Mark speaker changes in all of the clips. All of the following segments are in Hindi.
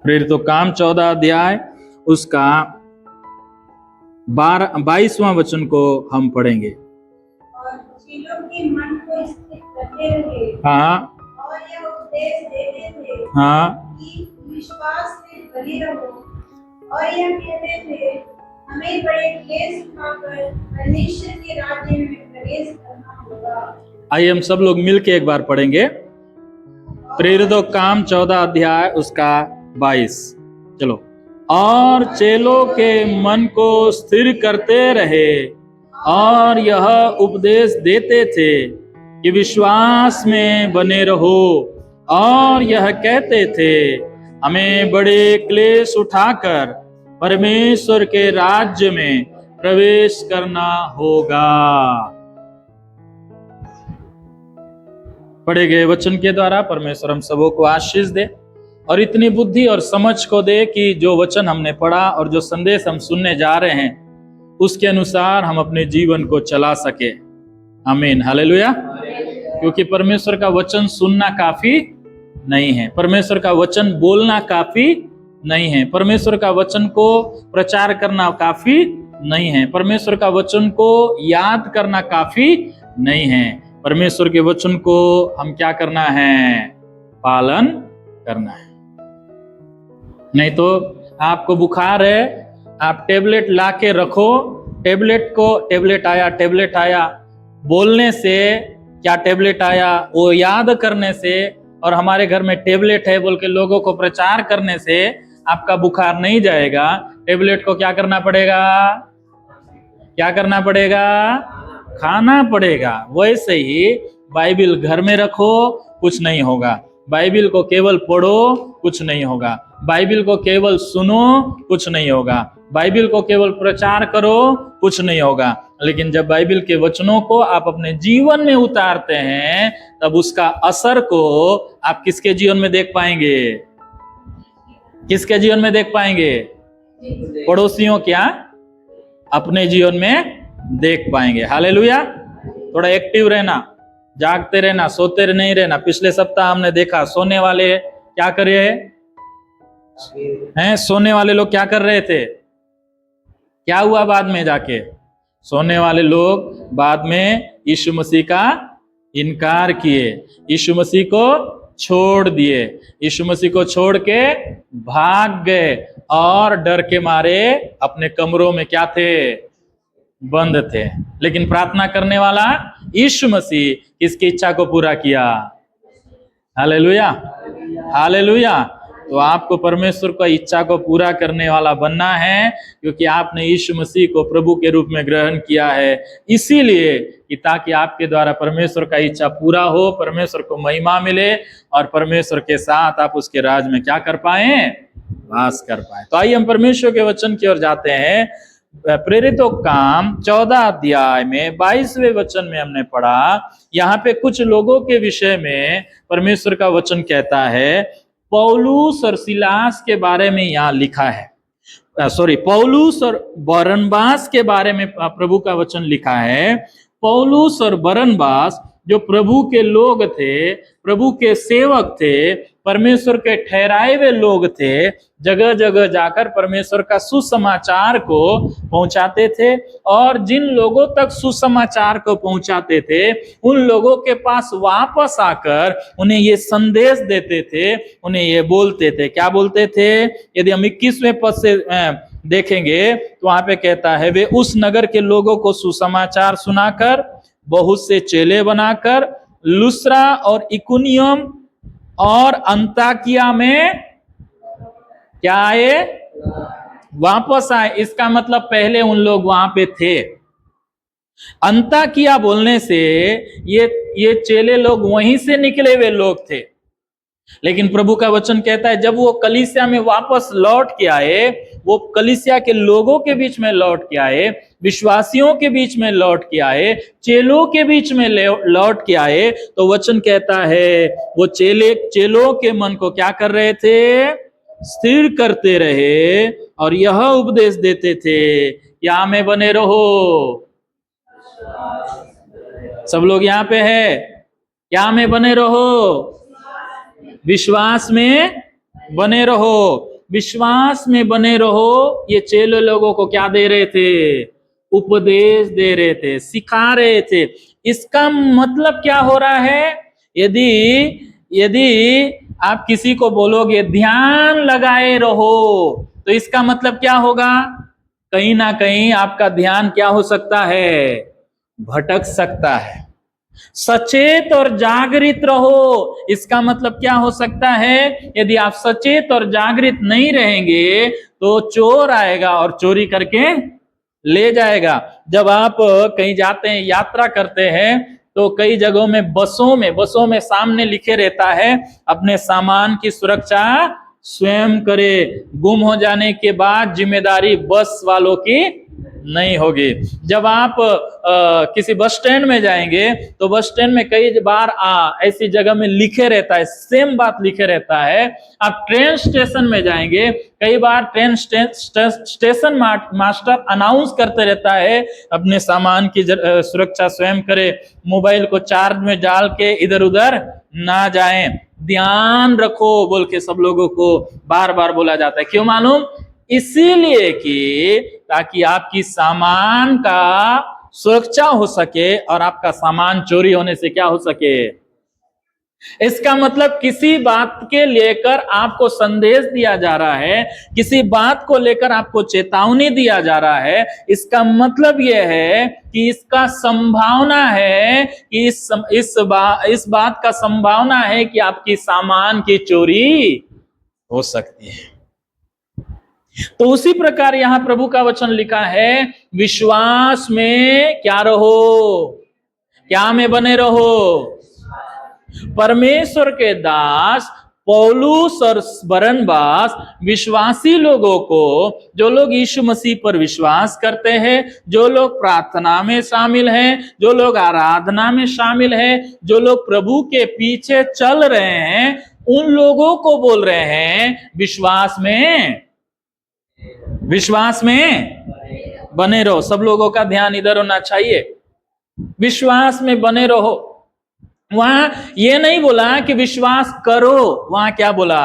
Speaker 1: प्रेरितों काम 14 अध्याय उसका 22वां वचन को हम पढ़ेंगे।
Speaker 2: और चेलों के मन को स्थिर करते रहे
Speaker 1: हाँ
Speaker 2: और यह उपदेश देते थे
Speaker 1: हाँ
Speaker 2: कि विश्वास में बने रहो, और यह कहते थे हमें बड़े क्लेश उठाकर परमेश्वर के राज्य में प्रवेश करना होगा।
Speaker 1: आइए हम सब लोग मिलके एक बार पढ़ेंगे। प्रेरितों काम 14 अध्याय उसका 22। चलो। और चेलों के मन को स्थिर करते रहे और यह उपदेश देते थे कि विश्वास में बने रहो, और यह कहते थे हमें बड़े क्लेश उठाकर परमेश्वर के राज्य में प्रवेश करना होगा। पढ़े गए वचन के द्वारा परमेश्वर हम सबों को आशीष दे और इतनी बुद्धि और समझ को दे कि जो वचन हमने पढ़ा और जो संदेश हम सुनने जा रहे हैं उसके अनुसार हम अपने जीवन को चला सके। आमीन, हालेलुया। क्योंकि परमेश्वर का वचन सुनना काफी नहीं है, परमेश्वर का वचन बोलना काफी नहीं है, परमेश्वर का वचन को प्रचार करना काफी नहीं है, परमेश्वर का वचन को याद करना काफी नहीं है। परमेश्वर के वचन को हम क्या करना है? पालन करना है। नहीं तो आपको बुखार है, आप टेबलेट ला के रखो, टेबलेट आया बोलने से क्या टेबलेट आया वो याद करने से, और हमारे घर में टेबलेट है बोल के लोगों को प्रचार करने से आपका बुखार नहीं जाएगा। टेबलेट को क्या करना पड़ेगा? क्या करना पड़ेगा? खाना पड़ेगा। वैसे ही बाइबिल घर में रखो, कुछ नहीं होगा। बाइबिल को केवल पढ़ो, कुछ नहीं होगा। बाइबिल को केवल सुनो, कुछ नहीं होगा। बाइबिल को केवल प्रचार करो, कुछ नहीं होगा। लेकिन जब बाइबिल के वचनों को आप अपने जीवन में उतारते हैं तब उसका असर को आप किसके जीवन में देख पाएंगे? किसके जीवन में देख पाएंगे? पड़ोसियों क्या? अपने जीवन में देख पाएंगे। हालेलुया। थोड़ा एक्टिव रहना, जागते रहना, सोते नहीं रहना। पिछले सप्ताह हमने देखा सोने वाले क्या कर रहे हैं? सोने वाले लोग क्या कर रहे थे? क्या हुआ बाद में जाके? सोने वाले लोग बाद में यीशु मसीह का इनकार किए, यीशु मसीह को छोड़ दिए, यीशु मसीह को छोड़ के भाग गए और डर के मारे अपने कमरों में क्या थे? बंद थे। लेकिन प्रार्थना करने वाला यीशु मसीह किसकी इच्छा को पूरा किया? Hallelujah, hallelujah. तो आपको परमेश्वर का इच्छा को पूरा करने वाला बनना है, क्योंकि आपने यीशु मसीह को प्रभु के रूप में ग्रहण किया है। इसीलिए कि ताकि आपके द्वारा परमेश्वर का इच्छा पूरा हो, परमेश्वर को महिमा मिले और परमेश्वर के साथ आप उसके राज में क्या कर पाए? वास कर पाए। तो आइए हम परमेश्वर के वचन की ओर जाते हैं। प्रेरितों काम 14 अध्याय में 22वें वचन में हमने पढ़ा, यहाँ पे कुछ लोगों के विषय में परमेश्वर का वचन कहता है। पौलुस और सिलास के बारे में यहाँ लिखा है, पौलुस और बरनबास के बारे में प्रभु का वचन लिखा है। पौलुस और बरनबास जो प्रभु के लोग थे, प्रभु के सेवक थे, परमेश्वर के ठहराए हुए लोग थे, जगह जगह जाकर परमेश्वर का सुसमाचार को पहुंचाते थे। और जिन लोगों तक सुसमाचार को पहुंचाते थे उन लोगों के पास वापस आकर उन्हें ये संदेश देते थे, उन्हें ये बोलते थे। क्या बोलते थे? यदि हम 21वें पद से देखेंगे तो वहां पे कहता है, वे उस नगर के लोगों को सुसमाचार सुनाकर बहुत से चेले बनाकर लुस्रा और इकुनियम और अंताकिया में क्या आए? वापस आए। इसका मतलब पहले उन लोग वहां पे थे। अंताकिया बोलने से ये चेले लोग वहीं से निकले हुए लोग थे। लेकिन प्रभु का वचन कहता है जब वो कलीसिया में वापस लौट के आए, वो कलीसिया के लोगों के बीच में लौट के आए, विश्वासियों के बीच में लौट के आए, चेलों के बीच में लौट के आए, तो वचन कहता है वो चेलों के मन को क्या कर रहे थे? स्थिर करते रहे और यह उपदेश देते थे, क्या में बने रहो। सब लोग यहाँ पे है, क्या में बने रहो? विश्वास में बने रहो। विश्वास में बने रहो, ये चेले लोगों को क्या दे रहे थे? उपदेश दे रहे थे, सिखा रहे थे। इसका मतलब क्या हो रहा है? यदि यदि आप किसी को बोलोगे ध्यान लगाए रहो, तो इसका मतलब क्या होगा? कहीं ना कहीं आपका ध्यान क्या हो सकता है? भटक सकता है। सचेत और जागृत रहो, इसका मतलब क्या हो सकता है? यदि आप सचेत और जागृत नहीं रहेंगे तो चोर आएगा और चोरी करके ले जाएगा। जब आप कहीं जाते हैं, यात्रा करते हैं, तो कई जगहों में बसों में सामने लिखे रहता है अपने सामान की सुरक्षा स्वयं करे, गुम हो जाने के बाद जिम्मेदारी बस वालों की नहीं होगी। जब आप किसी बस स्टैंड में जाएंगे तो बस स्टैंड में कई बार ऐसी जगह में लिखे रहता है, सेम बात लिखे रहता है। आप ट्रेन स्टेशन में जाएंगे, कई बार ट्रेन स्टेशन मास्टर अनाउंस करते रहता है अपने सामान की सुरक्षा स्वयं करे, मोबाइल को चार्ज में डाल के इधर उधर ना जाएं, ध्यान रखो बोल के सब लोगों को बार बार बोला जाता है। क्यों मालूम? इसीलिए कि ताकि आपकी सामान का सुरक्षा हो सके और आपका सामान चोरी होने से क्या हो सके। इसका मतलब किसी बात के लेकर आपको संदेश दिया जा रहा है, किसी बात को लेकर आपको चेतावनी दिया जा रहा है। इसका मतलब यह है कि इसका संभावना है कि इस बात का संभावना है कि आपकी सामान की चोरी हो सकती है। तो उसी प्रकार यहां प्रभु का वचन लिखा है, विश्वास में क्या रहो, क्या में बने रहो। परमेश्वर के दास पौलुस और बरनबास विश्वासी लोगों को, जो लोग यीशु मसीह पर विश्वास करते हैं, जो लोग प्रार्थना में शामिल हैं, जो लोग आराधना में शामिल हैं, जो लोग प्रभु के पीछे चल रहे हैं, उन लोगों को बोल रहे हैं विश्वास में बने रहो। सब लोगों का ध्यान इधर होना चाहिए, विश्वास में बने रहो। वहां ये नहीं बोला कि विश्वास करो, वहां क्या बोला?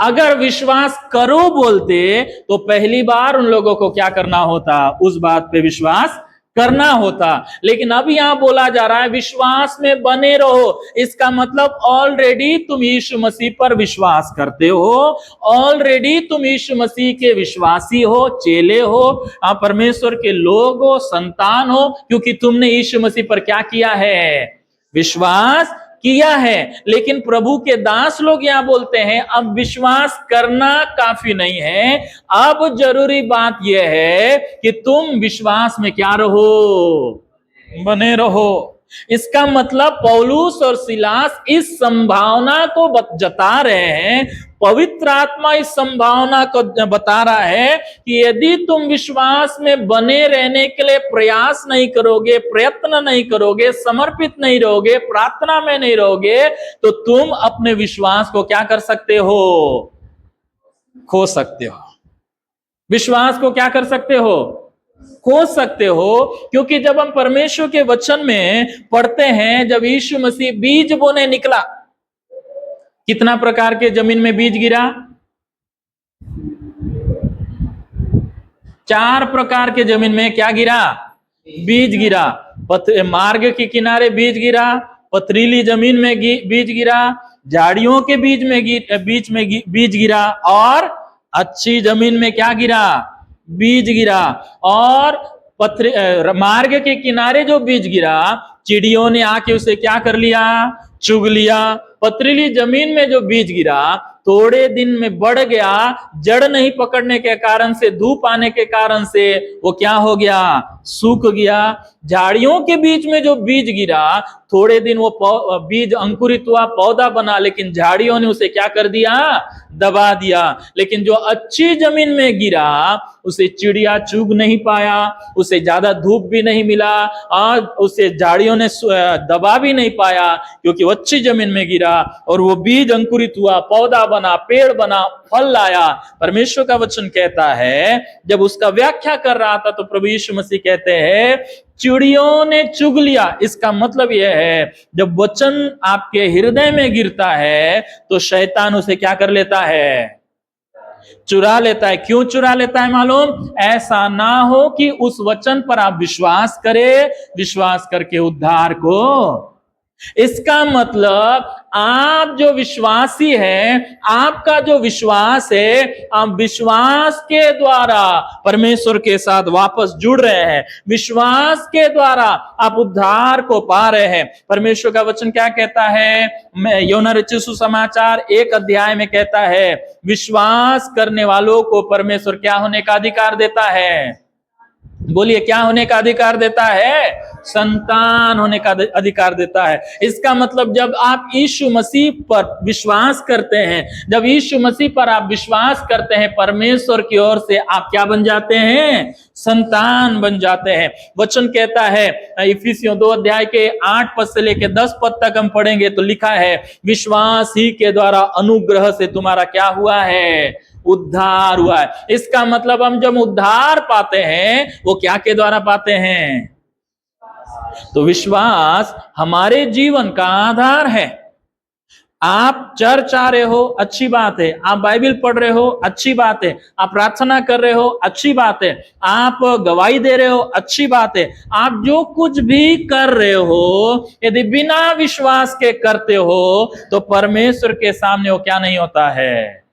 Speaker 1: अगर विश्वास करो बोलते तो पहली बार उन लोगों को क्या करना होता? उस बात पे विश्वास करना होता। लेकिन अब यहां बोला जा रहा है विश्वास में बने रहो। इसका मतलब ऑलरेडी तुम यीशु मसीह पर विश्वास करते हो, ऑलरेडी तुम यीशु मसीह के विश्वासी हो, चेले हो, आप परमेश्वर के लोग हो, संतान हो, क्योंकि तुमने यीशु मसीह पर क्या किया है? विश्वास किया है। लेकिन प्रभु के दास लोग यहां बोलते हैं अब विश्वास करना काफी नहीं है, अब जरूरी बात यह है कि तुम विश्वास में क्या रहो? बने रहो। इसका मतलब पौलुस और सिलास इस संभावना को जता रहे हैं, पवित्र आत्मा इस संभावना को बता रहा है कि यदि तुम विश्वास में बने रहने के लिए प्रयास नहीं करोगे, प्रयत्न नहीं करोगे, समर्पित नहीं रहोगे, प्रार्थना में नहीं रहोगे, तो तुम अपने विश्वास को क्या कर सकते हो? खो सकते हो। विश्वास को क्या कर सकते हो? खो सकते हो। क्योंकि जब हम परमेश्वर के वचन में पढ़ते हैं, जब यीशु मसीह बीज बोने निकला, कितना प्रकार के जमीन में बीज गिरा? 4 प्रकार के जमीन में क्या गिरा? बीज गिरा। मार्ग के किनारे बीज गिरा, पथरीली जमीन में बीज गिरा, झाड़ियों के बीच में बीज गिरा, और अच्छी जमीन में क्या गिरा? बीज गिरा। और मार्ग के किनारे जो बीज गिरा, चिड़ियों ने आके उसे क्या कर लिया? चुग लिया। पथरीली जमीन में जो बीज गिरा थोड़े दिन में बढ़ गया, जड़ नहीं पकड़ने के कारण से, धूप आने के कारण से वो क्या हो गया? सूख गया। झाड़ियों के बीच में जो बीज गिरा, थोड़े दिन वो बीज अंकुरित हुआ, पौधा बना, लेकिन झाड़ियों ने उसे क्या कर दिया? दबा दिया। लेकिन जो अच्छी जमीन में गिरा उसे चिड़िया चुग नहीं पाया, उसे ज्यादा धूप भी नहीं मिला, और उसे झाड़ियों ने दबा भी नहीं पाया, क्योंकि वो अच्छी जमीन में गिरा और वो बीज अंकुरित हुआ, पौधा बना, पेड़ बना, फल लाया। परमेश्वर का वचन कहता है, जब उसका व्याख्या कर रहा था तो प्रभु यीशु मसीह कहते हैं चिड़ियों ने चुग लिया। इसका मतलब यह है, जब वचन आपके हृदय में गिरता है तो शैतान उसे क्या कर लेता है? चुरा लेता है। क्यों चुरा लेता है मालूम? ऐसा ना हो कि उस वचन पर आप विश्वास करें, विश्वास करके उद्धार को। इसका मतलब आप जो विश्वासी हैं, आपका जो विश्वास है, आप विश्वास के द्वारा परमेश्वर के साथ वापस जुड़ रहे हैं, विश्वास के द्वारा आप उद्धार को पा रहे हैं। परमेश्वर का वचन क्या कहता है? योना रचित सुसमाचार 1 अध्याय में कहता है, विश्वास करने वालों को परमेश्वर क्या होने का अधिकार देता है? बोलिए, क्या होने का अधिकार देता है? संतान होने का अधिकार देता है। इसका मतलब जब आप यीशु मसीह पर विश्वास करते हैं, जब यीशु मसीह पर आप विश्वास करते हैं, परमेश्वर की ओर से आप क्या बन जाते हैं? संतान बन जाते हैं। वचन कहता है, इफिसियों 2 अध्याय के 8 पद से लेकर 10 पद तक हम पढ़ेंगे तो लिखा है, विश्वास ही के द्वारा अनुग्रह से तुम्हारा क्या हुआ है? उद्धार हुआ है। इसका मतलब हम जब उद्धार पाते हैं, वो क्या के द्वारा पाते हैं? तो विश्वास हमारे जीवन का आधार है। आप चर्च आ रहे हो, अच्छी बात है। आप बाइबल पढ़ रहे हो, अच्छी बात है। आप प्रार्थना कर रहे हो, अच्छी बात है। आप गवाही दे रहे हो, अच्छी बात है। आप जो कुछ भी कर रहे हो, यदि बिना विश्वास के करते हो तो परमेश्वर के सामने वो क्या नहीं होता है?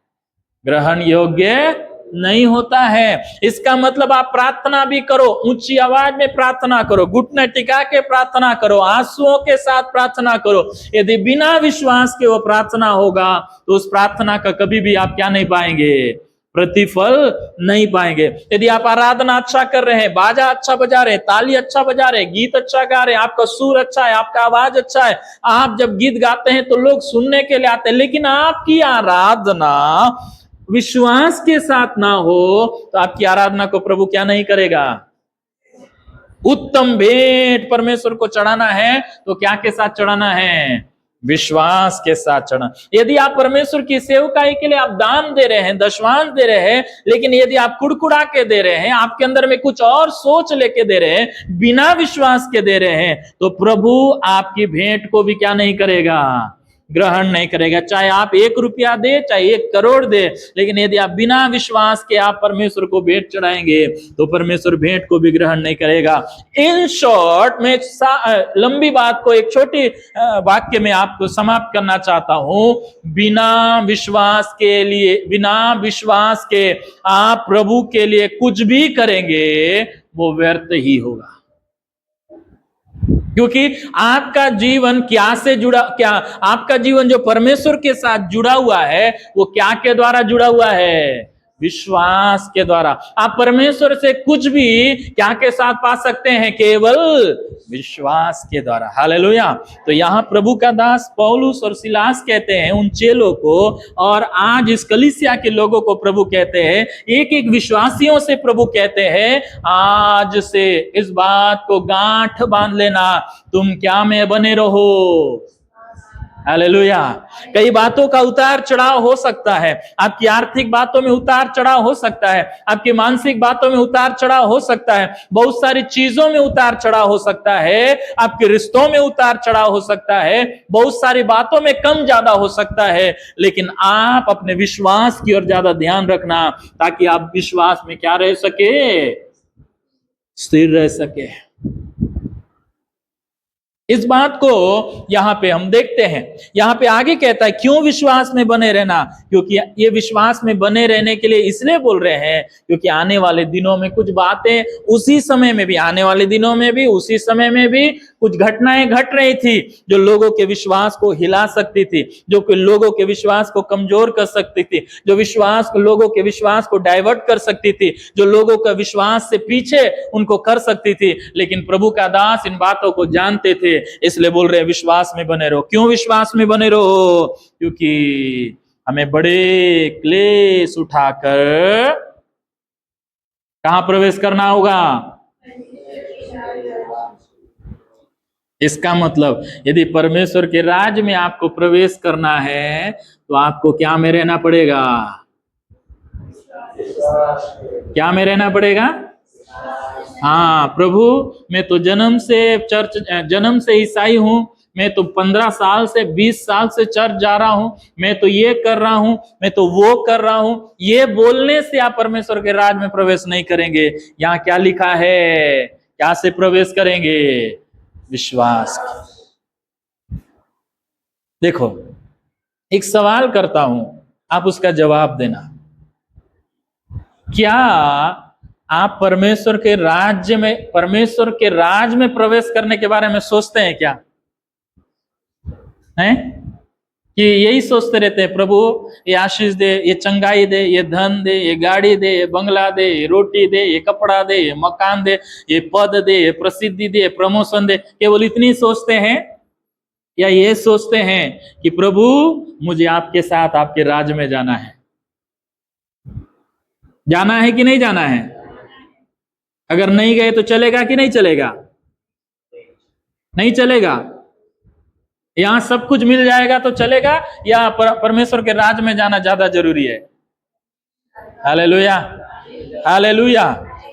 Speaker 1: ग्रहण योग्य नहीं होता है। इसका मतलब आप प्रार्थना भी करो, ऊंची आवाज में प्रार्थना करो, घुटने टिका के प्रार्थना करो, आंसुओं के साथ प्रार्थना करो, यदि बिना विश्वास के वो प्रार्थना होगा तो उस प्रार्थना का कभी भी आप क्या नहीं पाएंगे? प्रतिफल नहीं पाएंगे। यदि आप आराधना अच्छा कर रहे हैं, बाजा अच्छा बजा रहे हैं, ताली अच्छा बजा रहे हैं, गीत अच्छा गा रहे हैं, आपका सुर अच्छा है, आपका आवाज अच्छा है, आप जब गीत गाते हैं तो लोग सुनने के लिए आते हैं, लेकिन आपकी आराधना विश्वास के साथ ना हो तो आपकी आराधना को प्रभु क्या नहीं करेगा? उत्तम भेंट परमेश्वर को चढ़ाना है तो क्या के साथ चढ़ाना है? विश्वास के साथ चढ़ाना। यदि आप परमेश्वर की सेवकाई के लिए आप दान दे रहे हैं, दशवांश दे रहे हैं, लेकिन यदि आप कुड़कुड़ा के दे रहे हैं, आपके अंदर में कुछ और सोच लेके दे रहे हैं, बिना विश्वास के दे रहे हैं, तो प्रभु आपकी भेंट को भी क्या नहीं करेगा? ग्रहण नहीं करेगा। चाहे आप 1 रुपया दे, चाहे 1 करोड़ दे, लेकिन यदि आप बिना विश्वास के आप परमेश्वर को भेंट चढ़ाएंगे तो परमेश्वर भेंट को भी ग्रहण नहीं करेगा। इन शॉर्ट, मैं लंबी बात को एक छोटी वाक्य में आपको समाप्त करना चाहता हूं। बिना विश्वास के आप प्रभु के लिए कुछ भी करेंगे वो व्यर्थ ही होगा, क्योंकि आपका जीवन क्या से जुड़ा? क्या आपका जीवन जो परमेश्वर के साथ जुड़ा हुआ है वो क्या के द्वारा जुड़ा हुआ है? विश्वास के द्वारा। आप परमेश्वर से कुछ भी क्या के साथ पा सकते हैं? केवल विश्वास के द्वारा। हालेलुया। तो यहाँ प्रभु का दास पौलुस और सिलास कहते हैं उन चेलों को, और आज इस कलीसिया के लोगों को प्रभु कहते हैं, एक एक विश्वासियों से प्रभु कहते हैं, आज से इस बात को गांठ बांध लेना, तुम क्या में बने रहो। हालेलुया। कई बातों का उतार चढ़ाव हो सकता है, आपकी आर्थिक बातों में उतार चढ़ाव हो सकता है, आपकी मानसिक बातों में उतार चढ़ाव हो सकता है, बहुत सारी चीजों में उतार चढ़ाव हो सकता है, आपके रिश्तों में उतार चढ़ाव हो सकता है, बहुत सारी बातों में कम ज्यादा हो सकता है, लेकिन आप अपने विश्वास की ओर ज्यादा ध्यान रखना, ताकि आप विश्वास में क्या रह सके? स्थिर रह सके। इस बात को यहां पे हम देखते हैं। यहां पे आगे कहता है क्यों विश्वास में बने रहना, क्योंकि ये विश्वास में बने रहने के लिए इसलिए बोल रहे हैं क्योंकि आने वाले दिनों में कुछ बातें, उसी समय में भी, आने वाले दिनों में भी, उसी समय में भी कुछ घटनाएं घट रही थी जो लोगों के विश्वास को हिला सकती थी, जो कि लोगों के विश्वास को कमजोर कर सकती थी, जो लोगों के विश्वास को डाइवर्ट कर सकती थी, जो लोगों का विश्वास से पीछे उनको कर सकती थी। लेकिन प्रभु का दास इन बातों को जानते थे, इसलिए बोल रहे विश्वास में बने रहो। क्यों विश्वास में बने रहो? क्योंकि हमें बड़े क्लेश उठाकर कहां प्रवेश करना होगा? इसका मतलब यदि परमेश्वर के राज में आपको प्रवेश करना है तो आपको क्या में रहना पड़ेगा? क्या में रहना पड़ेगा? हाँ, प्रभु मैं तो जन्म से ईसाई हूं, मैं तो 15 साल से 20 साल से चर्च जा रहा हूं, मैं तो ये कर रहा हूं, मैं तो वो कर रहा हूं, ये बोलने से आप परमेश्वर के राज में प्रवेश नहीं करेंगे। यहां क्या लिखा है, क्या से प्रवेश करेंगे? विश्वास। देखो, एक सवाल करता हूं, आप उसका जवाब देना। क्या आप परमेश्वर के राज्य में, परमेश्वर के राज में प्रवेश करने के बारे में सोचते हैं क्या? हैं कि यही सोचते रहते हैं, प्रभु ये आशीष दे, ये चंगाई दे, ये धन दे, ये गाड़ी दे, ये बंगला दे, ये रोटी दे, ये कपड़ा दे, ये मकान दे, ये पद दे, ये प्रसिद्धि दे, प्रमोशन दे, केवल इतनी सोचते हैं? या ये सोचते हैं कि प्रभु मुझे आपके साथ आपके राज्य में जाना है? जाना है कि नहीं जाना है? अगर नहीं गए तो चलेगा कि नहीं चलेगा? नहीं चलेगा। यहां सब कुछ मिल जाएगा तो चलेगा, या परमेश्वर के राज में जाना ज्यादा जरूरी है? Hallelujah, hallelujah.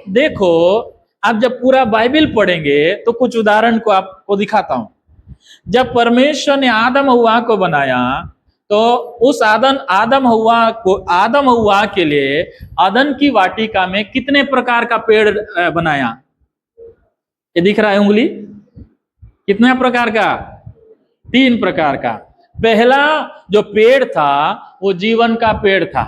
Speaker 1: देखो, आप जब पूरा बाइबल पढ़ेंगे तो कुछ उदाहरण को आपको दिखाता हूं। जब परमेश्वर ने आदम हव्वा को बनाया तो उस आदम हव्वा के लिए अदन की वाटिका में कितने प्रकार का पेड़ बनाया? ये दिख रहा है उंगली? कितने प्रकार का? 3 प्रकार का। पहला जो पेड़ था वो जीवन का पेड़ था।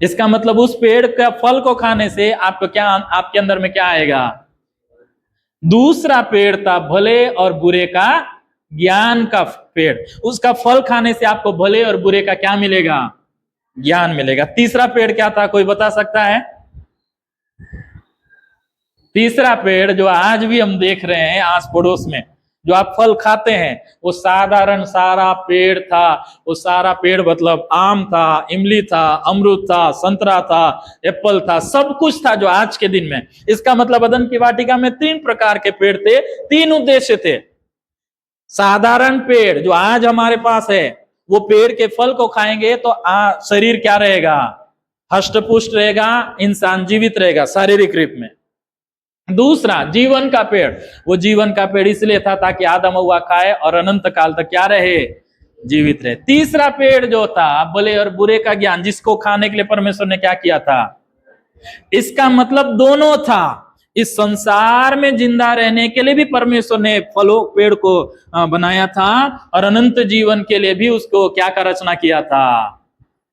Speaker 1: इसका मतलब उस पेड़ का फल को खाने से आपको क्या, आपके अंदर में क्या आएगा? दूसरा पेड़ था भले और बुरे का ज्ञान का पेड़। उसका फल खाने से आपको भले और बुरे का क्या मिलेगा? ज्ञान मिलेगा। तीसरा पेड़ क्या था, कोई बता सकता है? तीसरा पेड़ जो आज भी हम देख रहे हैं आस पड़ोस में, जो आप फल खाते हैं, वो साधारण सारा पेड़ था। वो सारा पेड़ मतलब आम था, इमली था, अमरूद था, संतरा था, एप्पल था, सब कुछ था जो आज के दिन में। इसका मतलब अदन की वाटिका में 3 प्रकार के पेड़ थे, 3 उद्देश्य थे। साधारण पेड़ जो आज हमारे पास है, वो पेड़ के फल को खाएंगे तो शरीर क्या रहेगा? हष्ट पुष्ट रहेगा, इंसान जीवित रहेगा शारीरिक रूप में। दूसरा जीवन का पेड़, वो जीवन का पेड़ इसलिए था ताकि आदम हव्वा खाए और अनंत काल तक क्या रहे? जीवित रहे। तीसरा पेड़ जो था भले और बुरे का ज्ञान, जिसको खाने के लिए परमेश्वर ने क्या किया था? इसका मतलब दोनों था। इस संसार में जिंदा रहने के लिए भी परमेश्वर ने फलों पेड़ को बनाया था, और अनंत जीवन के लिए भी उसको क्या का रचना किया था?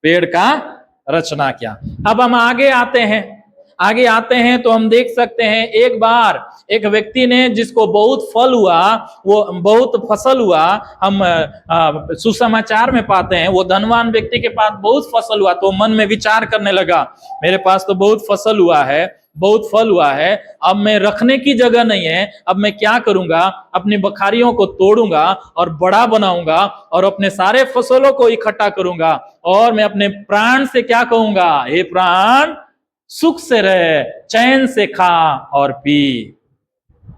Speaker 1: पेड़ का रचना किया। अब हम आगे आते हैं तो हम देख सकते हैं, एक बार एक व्यक्ति ने, जिसको बहुत फल हुआ, वो बहुत फसल हुआ, हम सुसमाचार में पाते हैं, वो धनवान व्यक्ति के पास बहुत फसल हुआ तो मन में विचार करने लगा, मेरे पास तो बहुत फसल हुआ है, बहुत फल हुआ है, अब मैं रखने की जगह नहीं है, अब मैं क्या करूंगा? अपनी बखारियों को तोड़ूंगा और बड़ा बनाऊंगा और अपने सारे फसलों को इकट्ठा करूंगा, और मैं अपने प्राण से क्या कहूंगा? हे प्राण, सुख से रहे, चैन से खा और पी।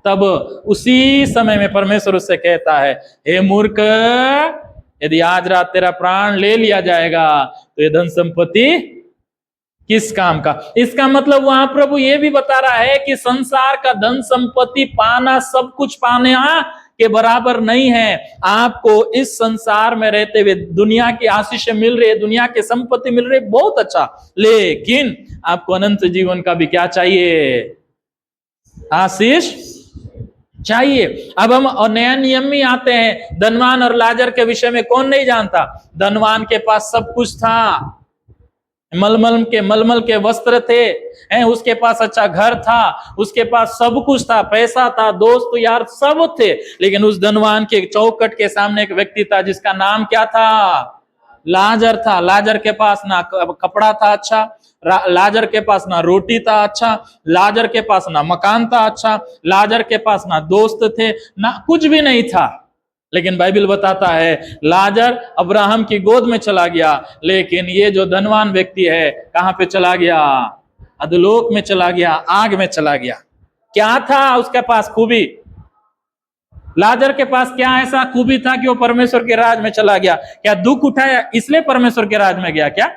Speaker 1: तब उसी समय में परमेश्वर उससे कहता है, हे मूर्ख, यदि आज रात तेरा प्राण ले लिया जाएगा तो ये धन संपत्ति किस काम का? इसका मतलब वहां प्रभु ये भी बता रहा है कि संसार का धन संपत्ति पाना सब कुछ पाने के बराबर नहीं है। आपको इस संसार में रहते हुए दुनिया की आशीष मिल रही है, दुनिया की संपत्ति मिल रही है, बहुत अच्छा, लेकिन आपको अनंत जीवन का भी क्या चाहिए? आशीष चाहिए। अब हम और नया नियम में आते हैं। धनवान और लाजर के विषय में कौन नहीं जानता? धनवान के पास सब कुछ था, मलमल के वस्त्र थे, उसके पास अच्छा घर था, उसके पास सब कुछ था, पैसा था, दोस्त यार सब थे। लेकिन उस धनवान के चौखट के सामने एक व्यक्ति था जिसका नाम क्या था? लाजर था। लाजर के पास ना कपड़ा था अच्छा, लाजर के पास ना रोटी था अच्छा, लाजर के पास ना मकान था अच्छा, लाजर के पास ना दोस्त थे, ना कुछ भी नहीं था। लेकिन बाइबल बताता है लाजर अब्राहम की गोद में चला गया, लेकिन ये जो धनवान व्यक्ति है कहां पे चला गया? अधोलोक में चला गया, आग में चला गया। क्या था उसके पास खूबी? लाजर के पास क्या ऐसा खूबी था कि वो परमेश्वर के राज में चला गया? क्या दुख उठाया इसलिए परमेश्वर के राज में गया क्या?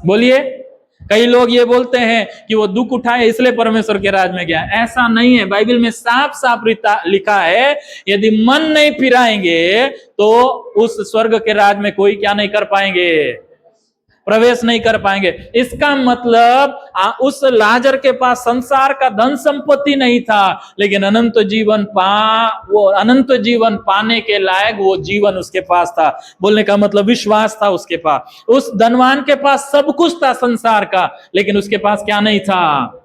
Speaker 1: बोलिए। कई लोग ये बोलते हैं कि वो दुख उठाए इसलिए परमेश्वर के राज में गया। ऐसा नहीं है, बाइबल में साफ साफ लिखा है यदि मन नहीं फिराएंगे तो उस स्वर्ग के राज में कोई क्या नहीं कर पाएंगे, प्रवेश नहीं कर पाएंगे। इसका मतलब उस लाजर के पास संसार का धन संपत्ति नहीं था, लेकिन अनंत जीवन पाने के लायक वो जीवन उसके पास था। बोलने का मतलब विश्वास था उसके पास। उस धनवान के पास सब कुछ था संसार का, लेकिन उसके पास क्या नहीं था,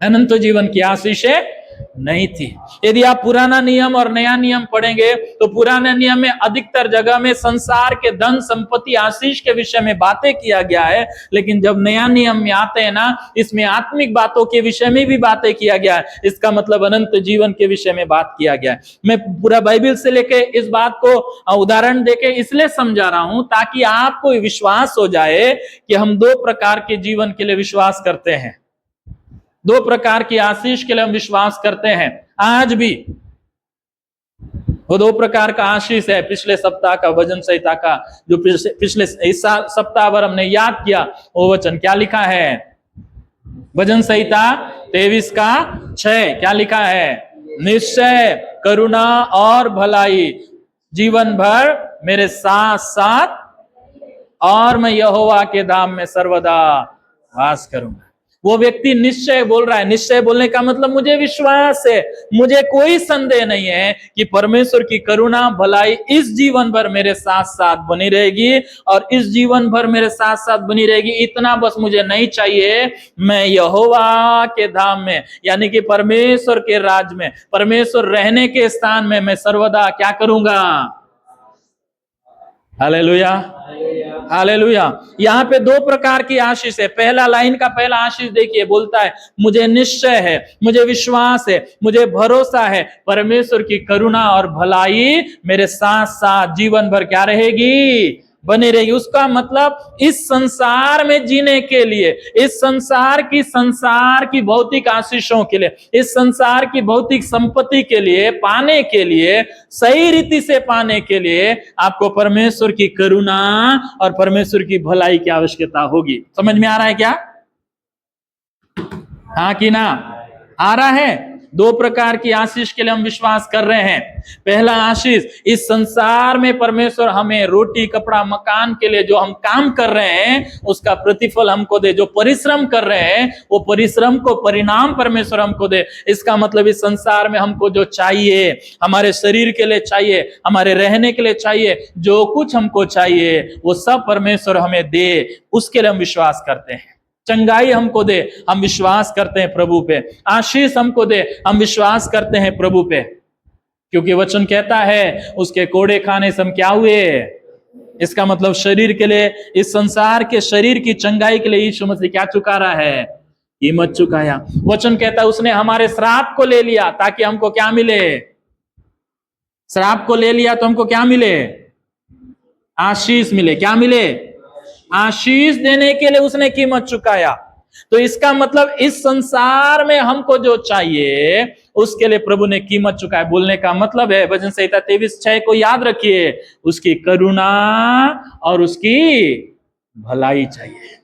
Speaker 1: अनंत जीवन की आशीषें नहीं थी। यदि आप पुराना नियम और नया नियम पढ़ेंगे तो पुराने नियम में अधिकतर जगह में संसार के धन संपत्ति आशीष के विषय में बातें किया गया है, लेकिन जब नया नियम में आते हैं ना, इसमें आत्मिक बातों के विषय में भी बातें किया गया है। इसका मतलब अनंत जीवन के विषय में बात किया गया है। मैं पूरा बाइबल से लेके इस बात को उदाहरण देके इसलिए समझा रहा हूं ताकि आपको विश्वास हो जाए कि हम दो प्रकार के जीवन के लिए विश्वास करते हैं, दो प्रकार की आशीष के लिए हम विश्वास करते हैं। आज भी वो दो प्रकार का आशीष है। पिछले सप्ताह का वचन संहिता का जो पिछले इस सप्ताह भर हमने याद किया, वो वचन क्या लिखा है, वचन संहिता 23 का 6 क्या लिखा है, निश्चय करुणा और भलाई जीवन भर मेरे साथ साथ और मैं यहोवा के धाम में सर्वदा वास करूंगा। वो व्यक्ति निश्चय बोल रहा है। निश्चय बोलने का मतलब मुझे विश्वास है, मुझे कोई संदेह नहीं है कि परमेश्वर की करुणा भलाई इस जीवन भर मेरे साथ साथ बनी रहेगी और इस जीवन भर मेरे साथ साथ बनी रहेगी। इतना बस मुझे नहीं चाहिए, मैं यहोवा के धाम में यानी कि परमेश्वर के राज में, परमेश्वर रहने के स्थान में मैं सर्वदा क्या करूंगा। Hallelujah, hallelujah. यहाँ पे दो प्रकार की आशीष है। पहला लाइन का पहला आशीष देखिए, बोलता है मुझे निश्चय है, मुझे विश्वास है, मुझे भरोसा है, परमेश्वर की करुणा और भलाई मेरे साथ साथ जीवन भर क्या रहेगी, बनी रहेगी। उसका मतलब इस संसार में जीने के लिए, इस संसार की भौतिक आशीषों के लिए, इस संसार की भौतिक संपत्ति के लिए, पाने के लिए, सही रीति से पाने के लिए आपको परमेश्वर की करुणा और परमेश्वर की भलाई की आवश्यकता होगी। समझ में आ रहा है क्या? हाँ कि ना? आ रहा है। दो प्रकार की आशीष के लिए हम विश्वास कर रहे हैं। पहला आशीष, इस संसार में परमेश्वर हमें रोटी कपड़ा मकान के लिए जो हम काम कर रहे हैं उसका प्रतिफल हमको दे। जो परिश्रम कर रहे हैं वो परिश्रम को परिणाम परमेश्वर हमको दे। इसका मतलब इस संसार में हमको जो चाहिए, हमारे शरीर के लिए चाहिए, हमारे रहने के लिए चाहिए, जो कुछ हमको चाहिए वो सब परमेश्वर हमें दे, उसके लिए हम विश्वास करते हैं। चंगाई हमको दे, हम विश्वास करते हैं प्रभु पे। आशीष हमको दे, हम विश्वास करते हैं प्रभु पे, क्योंकि वचन कहता है उसके कोड़े खाने से हम क्या हुए। इसका मतलब शरीर के लिए, इस संसार के शरीर की चंगाई के लिए यीशु मसीह क्या चुका रहा है, कीमत चुकाया। वचन कहता है उसने हमारे श्राप को ले लिया ताकि हमको क्या मिले। श्राप को ले लिया तो हमको क्या मिले, आशीष मिले। क्या मिले, आशीष देने के लिए उसने कीमत चुकाया। तो इसका मतलब इस संसार में हमको जो चाहिए उसके लिए प्रभु ने कीमत चुकाया। बोलने का मतलब है वचन संहिता 23:6 को याद रखिए, उसकी करुणा और उसकी भलाई चाहिए।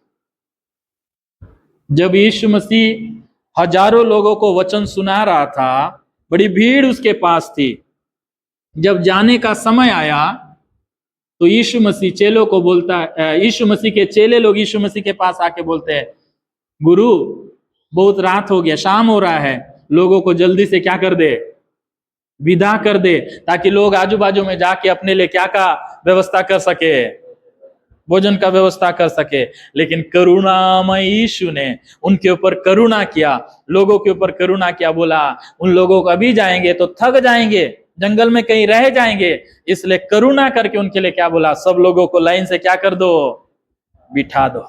Speaker 1: जब यीशु मसीह हजारों लोगों को वचन सुना रहा था, बड़ी भीड़ उसके पास थी, जब जाने का समय आया तो यीशु मसीह चेलों को बोलता है, यीशु मसीह के चेले लोग यीशु मसीह के पास आके बोलते हैं, गुरु बहुत रात हो गया, शाम हो रहा है, लोगों को जल्दी से क्या कर दे, विदा कर दे, ताकि लोग आजू बाजू में जाके अपने लिए क्या का व्यवस्था कर सके, भोजन का व्यवस्था कर सके। लेकिन करुणामय यीशु ने उनके ऊपर करुणा किया, लोगों के ऊपर करुणा किया। बोला उन लोगों को अभी जाएंगे तो थक जाएंगे, जंगल में कहीं रह जाएंगे, इसलिए करुणा करके उनके लिए क्या बोला, सब लोगों को लाइन से क्या कर दो, बिठा दो।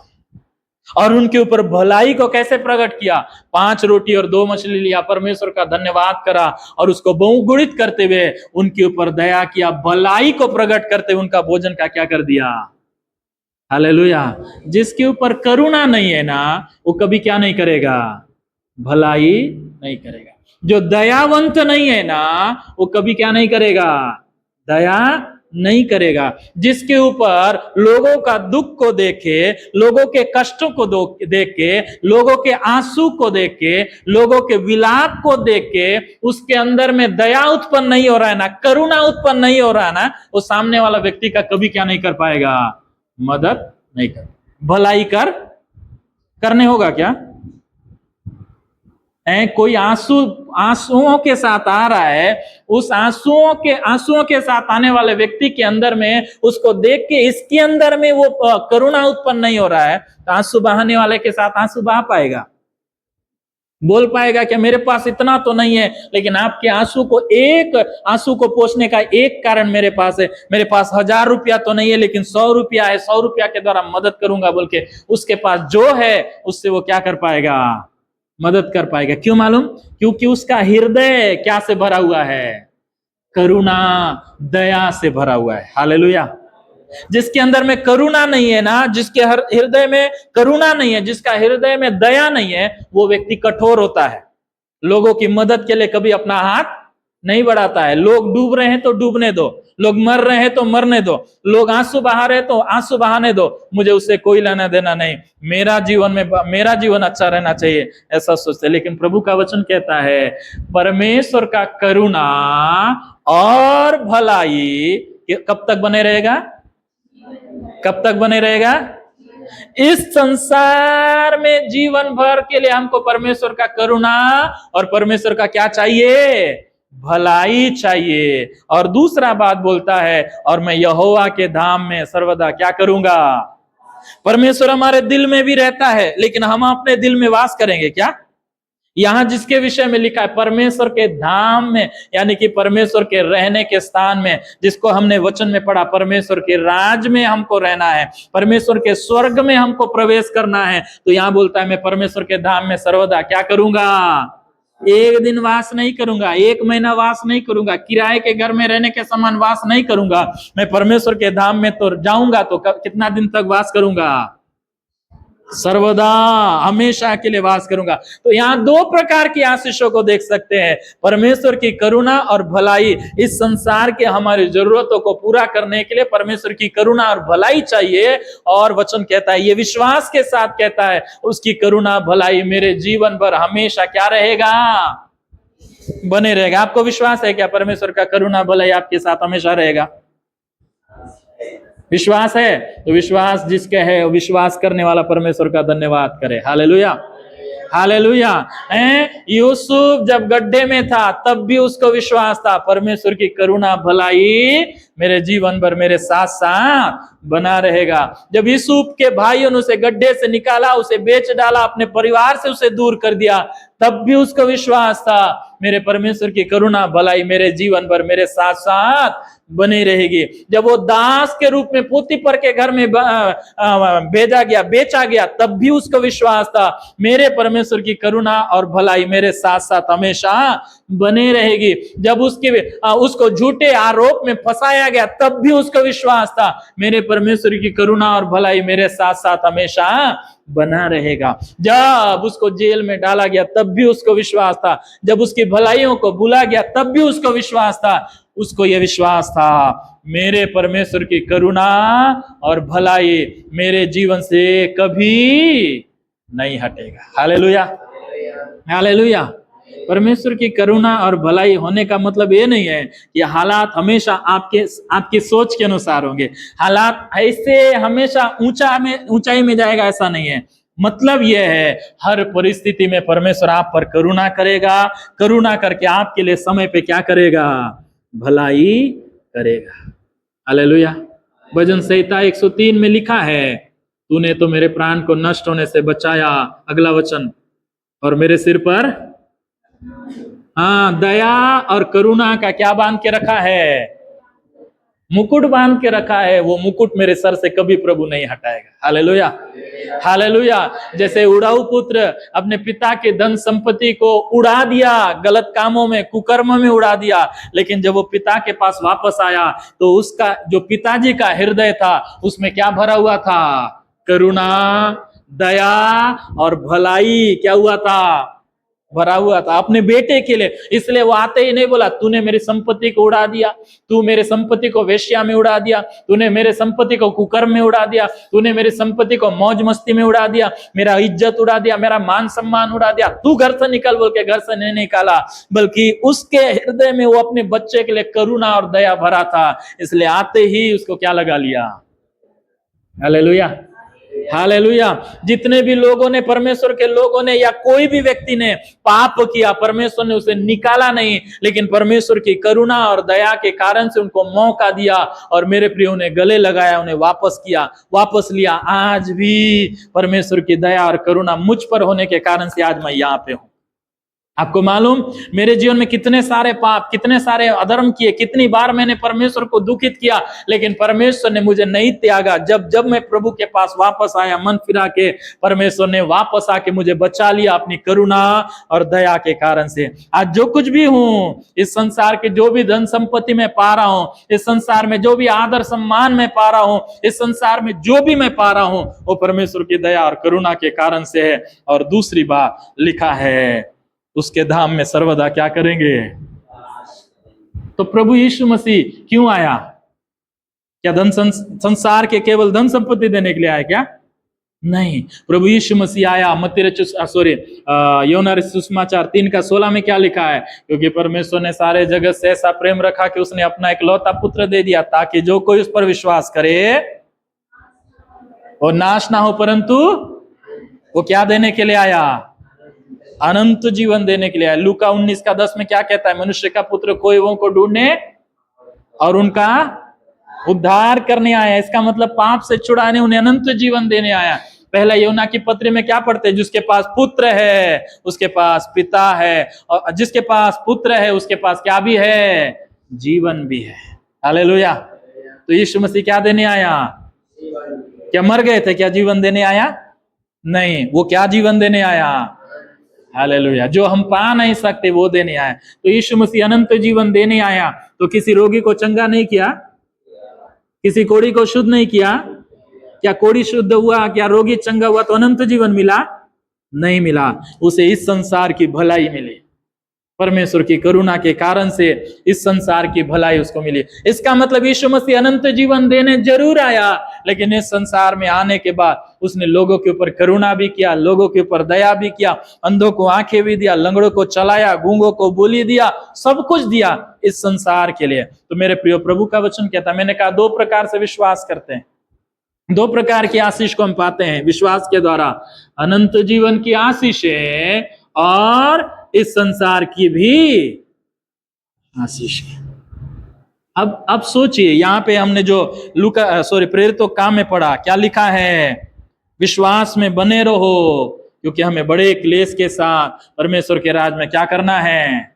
Speaker 1: और उनके ऊपर भलाई को कैसे प्रकट किया, 5 रोटी और 2 मछली लिया, परमेश्वर का धन्यवाद करा और उसको बहुगुणित करते हुए उनके ऊपर दया किया, भलाई को प्रकट करते हुए उनका भोजन का क्या कर दिया। हालेलुया। जिसके ऊपर करुणा नहीं है ना, वो कभी क्या नहीं करेगा, भलाई नहीं करेगा। जो दयावंत नहीं है ना, वो कभी क्या नहीं करेगा, दया नहीं करेगा। जिसके ऊपर लोगों का दुख को देखे, लोगों के कष्टों को देख के, लोगों के आंसू को देख के, लोगों के विलाप को देख के उसके अंदर में दया उत्पन्न नहीं हो रहा है ना, करुणा उत्पन्न नहीं हो रहा है ना, वो सामने वाला व्यक्ति का कभी क्या नहीं कर पाएगा, मदद नहीं कर, भलाई करने होगा क्या? कोई आंसुओं के साथ आ रहा है, उस आंसुओं के साथ आने वाले व्यक्ति के अंदर में उसको देख के इसके अंदर में वो करुणा उत्पन्न नहीं हो रहा है, तो आंसू बहाने वाले के साथ आंसू बहा पाएगा? बोल पाएगा कि मेरे पास इतना तो नहीं है, लेकिन आपके आंसू को पोंछने का एक कारण मेरे पास है, मेरे पास 1000 रुपया तो नहीं है लेकिन 100 रुपया है, 100 रुपया के द्वारा मदद करूंगा बोल के उसके पास जो है उससे वो क्या कर पाएगा, मदद कर पाएगा। क्यों मालूम? क्योंकि उसका हृदय क्या से भरा हुआ है, करुणा दया से भरा हुआ है। हालेलुया। जिसके अंदर में करुणा नहीं है ना, जिसके हृदय में करुणा नहीं है, जिसका हृदय में दया नहीं है, वो व्यक्ति कठोर होता है, लोगों की मदद के लिए कभी अपना हाथ नहीं बढ़ाता है। लोग डूब रहे हैं तो डूबने दो, लोग मर रहे हैं तो मरने दो, लोग आंसू बहा रहे हैं तो आंसू बहाने दो, मुझे उससे कोई लेना देना नहीं, मेरा जीवन अच्छा रहना चाहिए, ऐसा सोचते। लेकिन प्रभु का वचन कहता है परमेश्वर का करुणा और भलाई कब तक बने रहेगा? कब तक बने रहेगा? इस संसार में जीवन भर के लिए हमको परमेश्वर का करुणा और परमेश्वर का क्या चाहिए? भलाई चाहिए। और दूसरा बात बोलता है, और मैं यहोवा के धाम में सर्वदा क्या करूंगा? परमेश्वर हमारे दिल में भी रहता है, लेकिन हम अपने दिल में वास करेंगे क्या? यहां जिसके विषय में लिखा है परमेश्वर के धाम में, यानी कि परमेश्वर के रहने के स्थान में, जिसको हमने वचन में पढ़ा, परमेश्वर के राज में हमको रहना है, परमेश्वर के स्वर्ग में हमको प्रवेश करना है। तो यहां बोलता है मैं परमेश्वर के धाम में सर्वदा क्या करूंगा? एक दिन वास नहीं करूंगा, 1 महीना वास नहीं करूंगा, किराए के घर में रहने के समान वास नहीं करूंगा, मैं परमेश्वर के धाम में तो जाऊंगा तो कितना दिन तक वास करूंगा? सर्वदा, हमेशा के लिए वास करूंगा। तो यहाँ 2 प्रकार की आशीषों को देख सकते हैं, परमेश्वर की करुणा और भलाई। इस संसार के हमारी जरूरतों को पूरा करने के लिए परमेश्वर की करुणा और भलाई चाहिए, और वचन कहता है, ये विश्वास के साथ कहता है, उसकी करुणा भलाई मेरे जीवन भर हमेशा क्या रहेगा? बने रहेगा। आपको विश्वास है क्या परमेश्वर का करुणा भलाई आपके साथ हमेशा रहेगा? विश्वास है? तो विश्वास जिसके है, विश्वास करने वाला परमेश्वर का धन्यवाद करे। Hallelujah, hallelujah. यूसुफ जब गड्ढे में था तब भी उसको विश्वास था, परमेश्वर की करुणा भलाई मेरे जीवन भर मेरे साथ साथ बना रहेगा। जब यूसुफ के भाइयों ने उसे गड्ढे से निकाला, उसे बेच डाला, अपने परिवार से उसे दूर कर दिया, तब भी उसको विश्वास था मेरे परमेश्वर की करुणा भलाई मेरे जीवन भर मेरे साथ साथ बनी रहेगी। जब वो दास के रूप में पोतीफर के घर में भेजा गया, बेचा गया, तब भी उसको विश्वास था मेरे परमेश्वर की करुणा और भलाई मेरे साथ साथ हमेशा बने रहेगी। जब उसको झूठे आरोप में फंसाया गया, तब भी उसको विश्वास था मेरे परमेश्वर की करुणा और भलाई मेरे साथ साथ हमेशा बना रहेगा। जब उसको जेल में डाला गया तब भी उसको विश्वास था, जब उसकी भलाइयों को भुला गया तब भी उसको विश्वास था, उसको यह विश्वास था मेरे परमेश्वर की करुणा और भलाई मेरे जीवन से कभी नहीं हटेगा। Hallelujah, hallelujah. परमेश्वर की करुणा और भलाई होने का मतलब ये नहीं है कि हालात हमेशा आपकी सोच के अनुसार होंगे, हालात ऐसे हमेशा ऊंचाई में जाएगा, ऐसा नहीं है। मतलब यह है हर परिस्थिति में परमेश्वर आप पर करुणा करेगा, करुणा करके आपके लिए समय पे क्या करेगा? भलाई करेगा। हालेलुया। भजन संहिता 103 में लिखा है, तूने तो मेरे प्राण को नष्ट होने से बचाया, अगला वचन, और मेरे सिर पर दया और करुणा का क्या बांध के रखा है? मुकुट बांध के रखा है। वो मुकुट मेरे सर से कभी प्रभु नहीं हटाएगा। Hallelujah, hallelujah. जैसे उड़ाऊ पुत्र अपने पिता के धन संपत्ति को उड़ा दिया, गलत कामों में, कुकर्म में उड़ा दिया, लेकिन जब वो पिता के पास वापस आया तो उसका जो पिताजी का हृदय था उसमें क्या भरा हुआ था? करुणा, दया और भलाई क्या हुआ था? भरा हुआ था अपने बेटे के लिए। इसलिए वो आते ही नहीं बोला तूने मेरी संपत्ति को उड़ा दिया, तू मेरे संपत्ति को वेश्या में उड़ा दिया, तूने मेरे संपत्ति को कुकर्म में उड़ा दिया, तूने मेरी संपत्ति को मौज मस्ती में उड़ा दिया, मेरा इज्जत उड़ा दिया, मेरा मान सम्मान उड़ा दिया, तू घर से निकल बोल के घर से नहीं निकाला। बल्कि उसके हृदय में वो अपने बच्चे के लिए करुणा और दया भरा था, इसलिए आते ही उसको क्या लगा लिया। Hallelujah, hallelujah. जितने भी लोगों ने, परमेश्वर के लोगों ने या कोई भी व्यक्ति ने पाप किया, परमेश्वर ने उसे निकाला नहीं, लेकिन परमेश्वर की करुणा और दया के कारण से उनको मौका दिया और मेरे प्रिय उन्हें गले लगाया, उन्हें वापस किया, वापस लिया। आज भी परमेश्वर की दया और करुणा मुझ पर होने के कारण से आज मैं यहाँ पे हूं। आपको मालूम मेरे जीवन में कितने सारे पाप, कितने सारे अधर्म किए, कितनी बार मैंने परमेश्वर को दुखित किया, लेकिन परमेश्वर ने मुझे नहीं त्यागा। जब जब मैं प्रभु के पास वापस आया मन फिरा के, परमेश्वर ने वापस आके मुझे बचा लिया अपनी करुणा और दया के कारण से। आज जो कुछ भी हूं, इस संसार के जो भी धन संपत्ति में पा रहा हूं, इस संसार में जो भी आदर सम्मान में पा रहा हूं, इस संसार में जो भी मैं पा रहा हूं, वो परमेश्वर की दया और करुणा के कारण से है। और दूसरी बात लिखा है, उसके धाम में सर्वदा क्या करेंगे। तो प्रभु यीशु मसीह क्यों आया? क्या धन संसार के केवल धन संपत्ति देने के लिए आया क्या? नहीं, प्रभु यीशु मसीह आया योना सुसमाचार 3:16 में क्या लिखा है? क्योंकि परमेश्वर ने सारे जगत से ऐसा प्रेम रखा कि उसने अपना इकलौता पुत्र दे दिया, ताकि जो कोई उस पर विश्वास करे वो नाश ना हो, परंतु वो क्या देने के लिए आया? अनंत जीवन देने के लिए आया। लूका 19:10 में क्या कहता है? मनुष्य का पुत्र कोईवों को ढूंढने और उनका उद्धार करने आया। इसका मतलब पाप से छुड़ाने, उन्हें अनंत जीवन देने आया। पहला यूहन्ना की पत्री में क्या पढ़ते हैं? जिसके पास पुत्र है उसके पास पिता है, और जिसके पास पुत्र है उसके पास क्या भी है? जीवन भी है। हालेलुया। तो यीशु मसीह क्या देने आया? क्या मर गए थे? क्या जीवन देने आया? नहीं, वो क्या जीवन देने आया? हालेलुया। जो हम पा नहीं सकते वो देने आया। तो यीशु मसीह अनंत जीवन देने आया। तो किसी रोगी को चंगा नहीं किया, किसी कोढ़ी को शुद्ध नहीं किया। क्या कोढ़ी शुद्ध हुआ? क्या रोगी चंगा हुआ तो अनंत जीवन मिला? नहीं मिला। उसे इस संसार की भलाई मिली। परमेश्वर की करुणा के कारण से इस संसार की भलाई उसको मिली। इसका मतलब यीशु मसीह अनंत जीवन देने जरूर आया, लेकिन इस संसार में आने के बाद उसने लोगों के ऊपर करुणा भी किया, लोगों के ऊपर दया भी किया, अंधों को आंखें भी दिया, लंगड़ों को चलाया, गूंगों को बोली दिया, सब कुछ दिया इस संसार के लिए। तो मेरे प्रिय, प्रभु का वचन कहता है, मैंने कहा 2 प्रकार से विश्वास करते हैं, 2 प्रकार की आशीष को हम पाते हैं विश्वास के द्वारा। अनंत जीवन की आशीष है और इस संसार की भी आशीष है। अब सोचिए, यहां पे हमने जो प्रेरितों काम में पढ़ा, क्या लिखा है? विश्वास में बने रहो, क्योंकि हमें बड़े क्लेश के साथ परमेश्वर के राज में क्या करना है।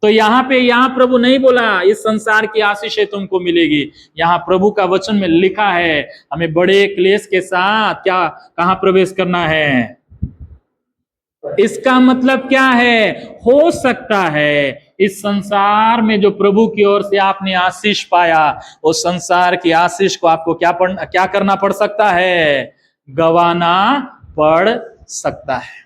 Speaker 1: तो यहाँ प्रभु नहीं बोला इस संसार की आशीषें तुमको मिलेगी। यहाँ प्रभु का वचन में लिखा है हमें बड़े क्लेश के साथ कहां प्रवेश करना है। इसका मतलब क्या है? हो सकता है इस संसार में जो प्रभु की ओर से आपने आशीष पाया, वो संसार की आशीष को आपको क्या करना पड़ सकता है? गवाना पड़ सकता है।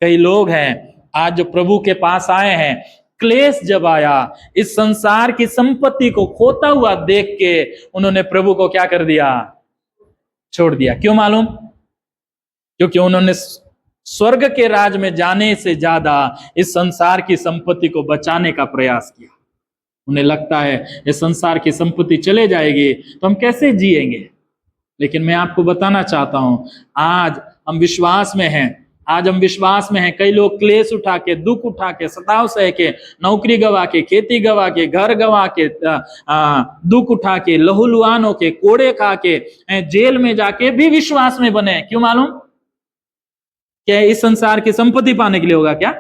Speaker 1: कई लोग हैं आज जो प्रभु के पास आए हैं, क्लेश जब आया, इस संसार की संपत्ति को खोता हुआ देख के उन्होंने प्रभु को क्या कर दिया? छोड़ दिया। क्यों मालूम? क्योंकि उन्होंने स्वर्ग के राज में जाने से ज्यादा इस संसार की संपत्ति को बचाने का प्रयास किया। उन्हें लगता है ये संसार की संपत्ति चले जाएगी तो हम कैसे जिएंगे। लेकिन मैं आपको बताना चाहता हूं, आज हम विश्वास में हैं, आज हम विश्वास में हैं। कई लोग क्लेश उठा के, दुख उठा के, सताव सह के, नौकरी गवा के, खेती गवा के, घर गवा के, दुख उठा के, लहूलुहान होके, कोड़े खा के, जेल में जाके भी विश्वास में बने। क्यों मालूम? क्या इस संसार की संपत्ति पाने के लिए होगा क्या?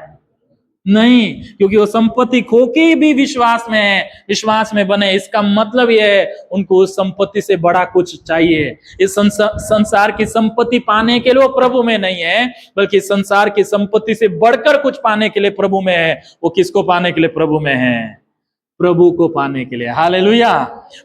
Speaker 1: नहीं, क्योंकि वो संपत्ति खो के भी विश्वास में है, विश्वास में बने। इसका मतलब यह है उनको उस संपत्ति से बड़ा कुछ चाहिए। इस संसार की संपत्ति पाने के लिए वो प्रभु में नहीं है, बल्कि संसार की संपत्ति से बढ़कर कुछ पाने के लिए प्रभु में है। वो किसको पाने के लिए प्रभु में है? प्रभु को पाने के लिए। हालेलुया।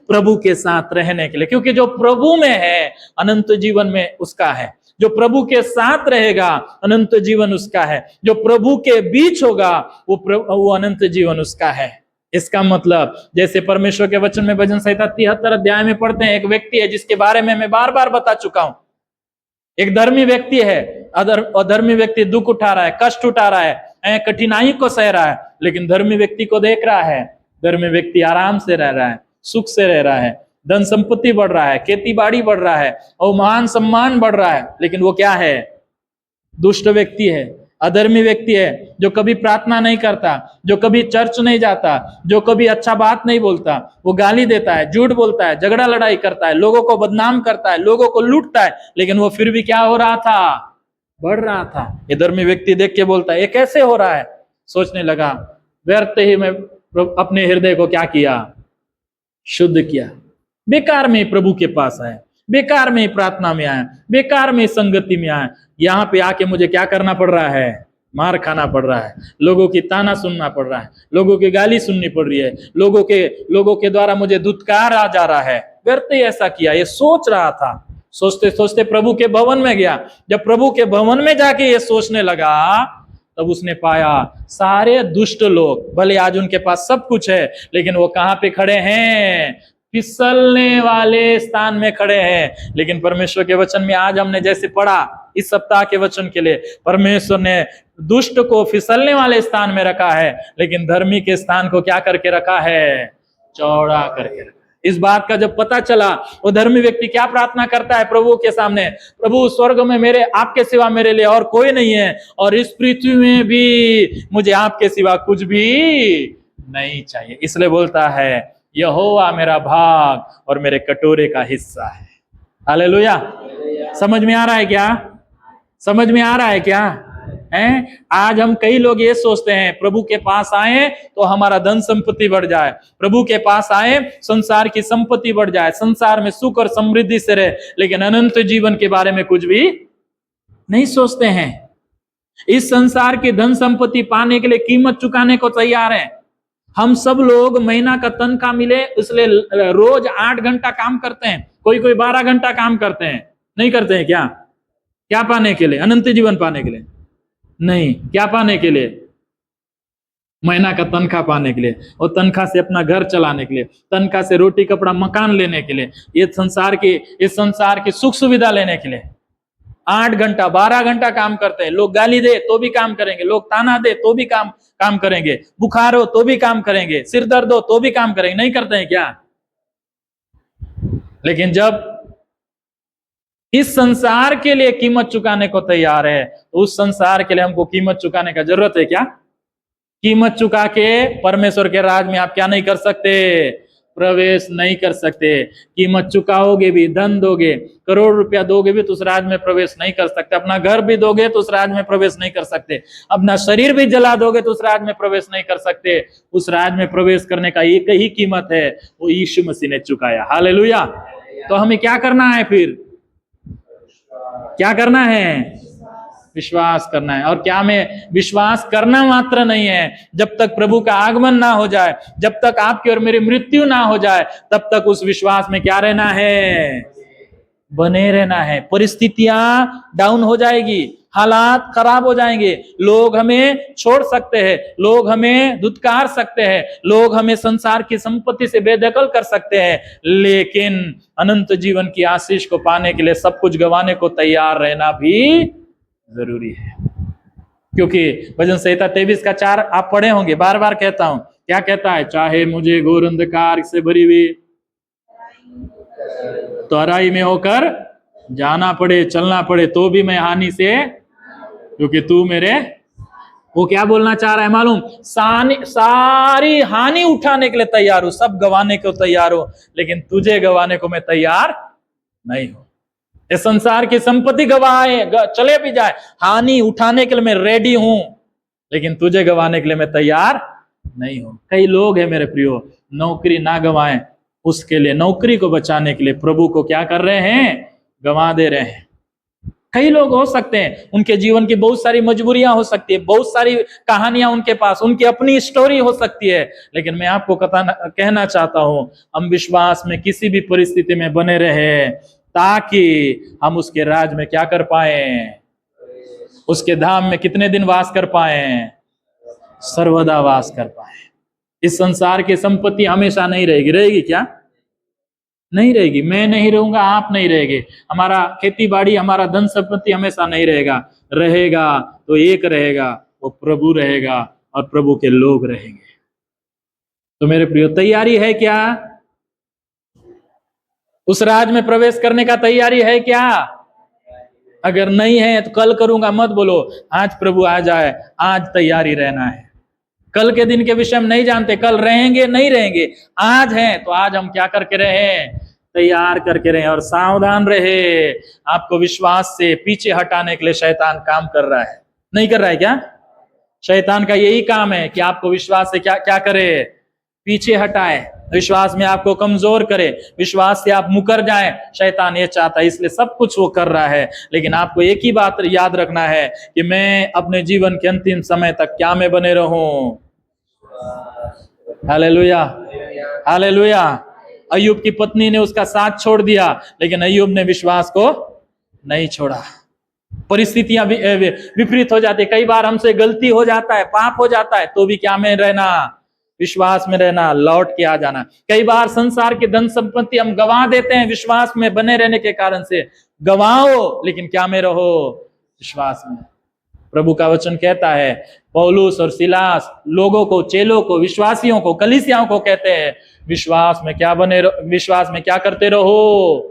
Speaker 1: प्रभु के साथ रहने के लिए, क्योंकि जो प्रभु में है अनंत जीवन में उसका है। जो प्रभु के साथ रहेगा अनंत जीवन उसका है, जो प्रभु के बीच होगा वो अनंत जीवन उसका है। इसका मतलब जैसे परमेश्वर के वचन में भजन संहिता 73 अध्याय में पढ़ते हैं, एक व्यक्ति है जिसके बारे में मैं बार बार बता चुका हूं। एक धर्मी व्यक्ति है, अधर्मी व्यक्ति दुख उठा रहा है, कष्ट उठा रहा है, कठिनाई को सह रहा है, लेकिन धर्मी व्यक्ति को देख रहा है, धर्मी व्यक्ति आराम से रह रहा है, सुख से रह रहा है, धन संपत्ति बढ़ रहा है, खेती बाड़ी बढ़ रहा है और मान सम्मान बढ़ रहा है। लेकिन वो क्या है? दुष्ट व्यक्ति है, अधर्मी व्यक्ति है, जो कभी प्रार्थना नहीं करता, जो कभी चर्च नहीं जाता, जो कभी अच्छा बात नहीं बोलता, वो गाली देता है, झूठ बोलता है, झगड़ा लड़ाई करता है, लोगों को बदनाम करता है, लोगों को लूटता है, लेकिन वो फिर भी क्या हो रहा था? बढ़ रहा था। ये धर्मी व्यक्ति देख के बोलता है ये कैसे हो रहा है? सोचने लगा, व्यर्थ ही मैं अपने हृदय को क्या किया? शुद्ध किया। बेकार में प्रभु के पास आया, बेकार में प्रार्थना में आया, बेकार में संगति में आया, यहाँ पे आके मुझे क्या करना पड़ रहा है? मार खाना पड़ रहा है, लोगों की ताना सुनना पड़ रहा है, लोगों की गाली सुननी पड़ रही है, लोगों के द्वारा मुझे धुतकार आ जा रहा है। व्यर्थ ही ऐसा किया, ये सोच रहा था। सोचते सोचते प्रभु के भवन में गया। जब प्रभु के भवन में जाके ये सोचने लगा, तब उसने पाया सारे दुष्ट लोग, भले आज उनके पास सब कुछ है, लेकिन वो कहाँ पे खड़े हैं? फिसलने वाले स्थान में खड़े हैं। लेकिन परमेश्वर के वचन में आज हमने जैसे पढ़ा, इस सप्ताह के वचन के लिए परमेश्वर ने दुष्ट को फिसलने वाले स्थान में रखा है, लेकिन धर्मी के स्थान को क्या करके रखा है? चौड़ा करके रखा। इस बात का जब पता चला, वो धर्मी व्यक्ति क्या प्रार्थना करता है प्रभु के सामने? प्रभु, स्वर्ग में मेरे आपके सिवा मेरे लिए और कोई नहीं है, और इस पृथ्वी में भी मुझे आपके सिवा कुछ भी नहीं चाहिए। इसलिए बोलता है, यहोवा मेरा भाग और मेरे कटोरे का हिस्सा है। हालेलुया। समझ में आ रहा है क्या? समझ में आ रहा है क्या? हैं? आज हम कई लोग ये सोचते हैं प्रभु के पास आए तो हमारा धन संपत्ति बढ़ जाए, प्रभु के पास आए संसार की संपत्ति बढ़ जाए, संसार में सुख और समृद्धि से रहे, लेकिन अनंत जीवन के बारे में कुछ भी नहीं सोचते हैं। इस संसार की धन संपत्ति पाने के लिए कीमत चुकाने को तैयार हैं। हम सब लोग महीना का तनख्वाह मिले इसलिए रोज 8 घंटा काम करते हैं, कोई 12 घंटा काम करते हैं। नहीं करते हैं क्या? क्या पाने के लिए? अनंत जीवन पाने के लिए नहीं। क्या पाने के लिए? महीना का तनख्वाह पाने के लिए, और तनख्वाह से अपना घर चलाने के लिए, तनख्वाह से रोटी कपड़ा मकान लेने के लिए, इस संसार की सुख सुविधा लेने के लिए 8 घंटा 12 घंटा काम करते हैं। लोग गाली दे तो भी काम करेंगे, लोग ताना दे तो भी काम करेंगे, बुखार हो तो भी काम करेंगे, सिर दर्द हो तो भी काम करेंगे। नहीं करते हैं क्या? लेकिन जब इस संसार के लिए कीमत चुकाने को तैयार है, तो उस संसार के लिए हमको कीमत चुकाने का जरूरत है क्या? कीमत चुका के परमेश्वर के राज में आप क्या नहीं कर सकते? प्रवेश नहीं कर सकते। कीमत चुकाओगे भी, धन दोगे, करोड़ रुपया दोगे भी तो उस राज में प्रवेश नहीं कर सकते। अपना घर भी दोगे तो उस राज में प्रवेश नहीं कर सकते। अपना शरीर भी जला दोगे तो उस राज में प्रवेश नहीं कर सकते। उस राज में प्रवेश करने का एक ही कीमत है, वो यीशु मसीह ने चुकाया। हालेलुया। तो हमें क्या करना है फिर? क्या करना है? विश्वास करना है। और क्या में विश्वास करना मात्र नहीं है, जब तक प्रभु का आगमन ना हो जाए, जब तक आपकी और मेरी मृत्यु ना हो जाए, तब तक उस विश्वास में क्या रहना है? बने रहना है। परिस्थितियां डाउन हो जाएगी, हालात खराब हो जाएंगे, लोग हमें छोड़ सकते हैं, लोग हमें धुतकार सकते हैं, लोग हमें संसार की संपत्ति से बेदखल कर सकते हैं, लेकिन अनंत जीवन की आशीष को पाने के लिए सब कुछ गंवाने को तैयार रहना भी जरूरी है। क्योंकि भजन संहिता 23:4 आप पढ़े होंगे, बार बार कहता हूं, क्या कहता है? चाहे मुझे घोर अंधकार से भरी हुई तराई में होकर जाना पड़े, चलना पड़े, तो भी मैं हानि से, क्योंकि तू मेरे, वो क्या बोलना चाह रहा है मालूम? सारी हानि उठाने के लिए तैयार हो, सब गंवाने को तैयार हो, लेकिन तुझे गंवाने को मैं तैयार नहीं हूं। इस संसार की संपत्ति गवाए चले भी जाए, हानि उठाने के लिए मैं रेडी हूं, लेकिन तुझे गंवाने के लिए मैं तैयार नहीं हूं। कई लोग हैं मेरे प्रियो, नौकरी ना गंवाएं उसके लिए, नौकरी को बचाने के लिए प्रभु को क्या कर रहे हैं? गंवा दे रहे हैं। कई लोग हो सकते हैं, उनके जीवन की बहुत सारी मजबूरियां हो सकती है, बहुत सारी कहानियां उनके पास, उनकी अपनी स्टोरी हो सकती है, लेकिन मैं आपको कहना चाहता हूं, हम विश्वास में किसी भी परिस्थिति में बने रहे, ताकि हम उसके राज में क्या कर पाए, उसके धाम में कितने दिन वास कर पाए, सर्वदा वास कर पाए। इस संसार की संपत्ति हमेशा नहीं रहेगी, रहेगी क्या? नहीं रहेगी। मैं नहीं रहूंगा, आप नहीं रहेंगे, हमारा खेती बाड़ी, हमारा धन संपत्ति हमेशा नहीं रहेगा। रहेगा तो एक रहेगा, वो प्रभु रहेगा और प्रभु के लोग रहेंगे। तो मेरे प्रियो, तैयारी है क्या? उस राज में प्रवेश करने का तैयारी है क्या? अगर नहीं है तो कल करूंगा मत बोलो, आज प्रभु आ जाए, आज तैयारी रहना है। कल के दिन के विषय में नहीं जानते, कल रहेंगे नहीं रहेंगे, आज है तो आज हम क्या करके रहे, तैयार करके रहे और सावधान रहे। आपको विश्वास से पीछे हटाने के लिए शैतान काम कर रहा है, नहीं कर रहा है क्या? शैतान का यही काम है कि आपको विश्वास से क्या क्या करे, पीछे हटाए, विश्वास में आपको कमजोर करे, विश्वास से आप मुकर जाएं। शैतान ये चाहता है, इसलिए सब कुछ वो कर रहा है। लेकिन आपको एक ही बात याद रखना है कि मैं अपने जीवन के अंतिम समय तक क्या में बने रहूं। Hallelujah, hallelujah. अय्यूब की पत्नी ने उसका साथ छोड़ दिया, लेकिन अय्यूब ने विश्वास को नहीं छोड़ा। परिस्थितियां विपरीत हो जाती, कई बार हमसे गलती हो जाता है, पाप हो जाता है, तो भी क्या में रहना, विश्वास में रहना, लौट के आ जाना। कई बार संसार की धन संपत्ति हम गंवा देते हैं, विश्वास में बने रहने के कारण से। गंवाओ, लेकिन क्या में रहो, विश्वास में। प्रभु का वचन कहता है, पौलुस और सिलास लोगों को, चेलों को, विश्वासियों को, कलीसियाओं को कहते हैं, विश्वास में क्या बने, विश्वास में क्या करते रहो।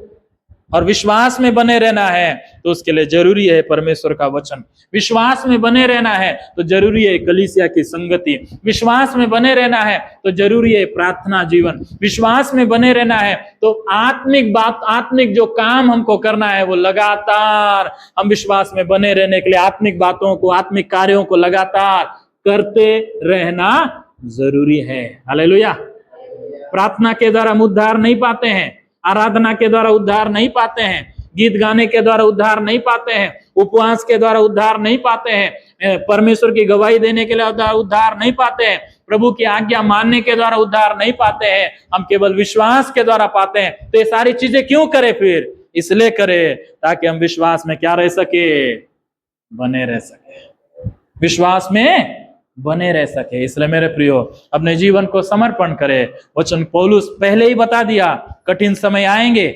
Speaker 1: और विश्वास में बने रहना है तो उसके लिए जरूरी है परमेश्वर का वचन। विश्वास में बने रहना है तो जरूरी है कलीसिया की संगति। विश्वास में बने रहना है तो जरूरी है प्रार्थना जीवन। विश्वास में बने रहना है तो आत्मिक बात, आत्मिक जो काम हमको करना है वो लगातार हम विश्वास में बने रहने के लिए आत्मिक बातों को, आत्मिक कार्यों को लगातार करते रहना जरूरी है। हालेलुया। प्रार्थना के द्वारा हम उद्धार नहीं पाते हैं, आराधना के द्वारा उद्धार नहीं पाते हैं, गीत गाने के द्वारा उद्धार नहीं पाते हैं, उपवास के द्वारा उद्धार नहीं पाते हैं, परमेश्वर की गवाही देने के लिए उद्धार नहीं पाते हैं, प्रभु की आज्ञा मानने के द्वारा उद्धार नहीं पाते हैं, हम केवल विश्वास के द्वारा पाते हैं। तो ये सारी चीजें क्यों करें फिर? इसलिए करें ताकि हम विश्वास में क्या रह सके, बने रह सके, विश्वास में बने रह सके। इसलिए मेरे प्रियो, अपने जीवन को समर्पण करे। वचन पौलुस पहले ही बता दिया, कठिन समय आएंगे,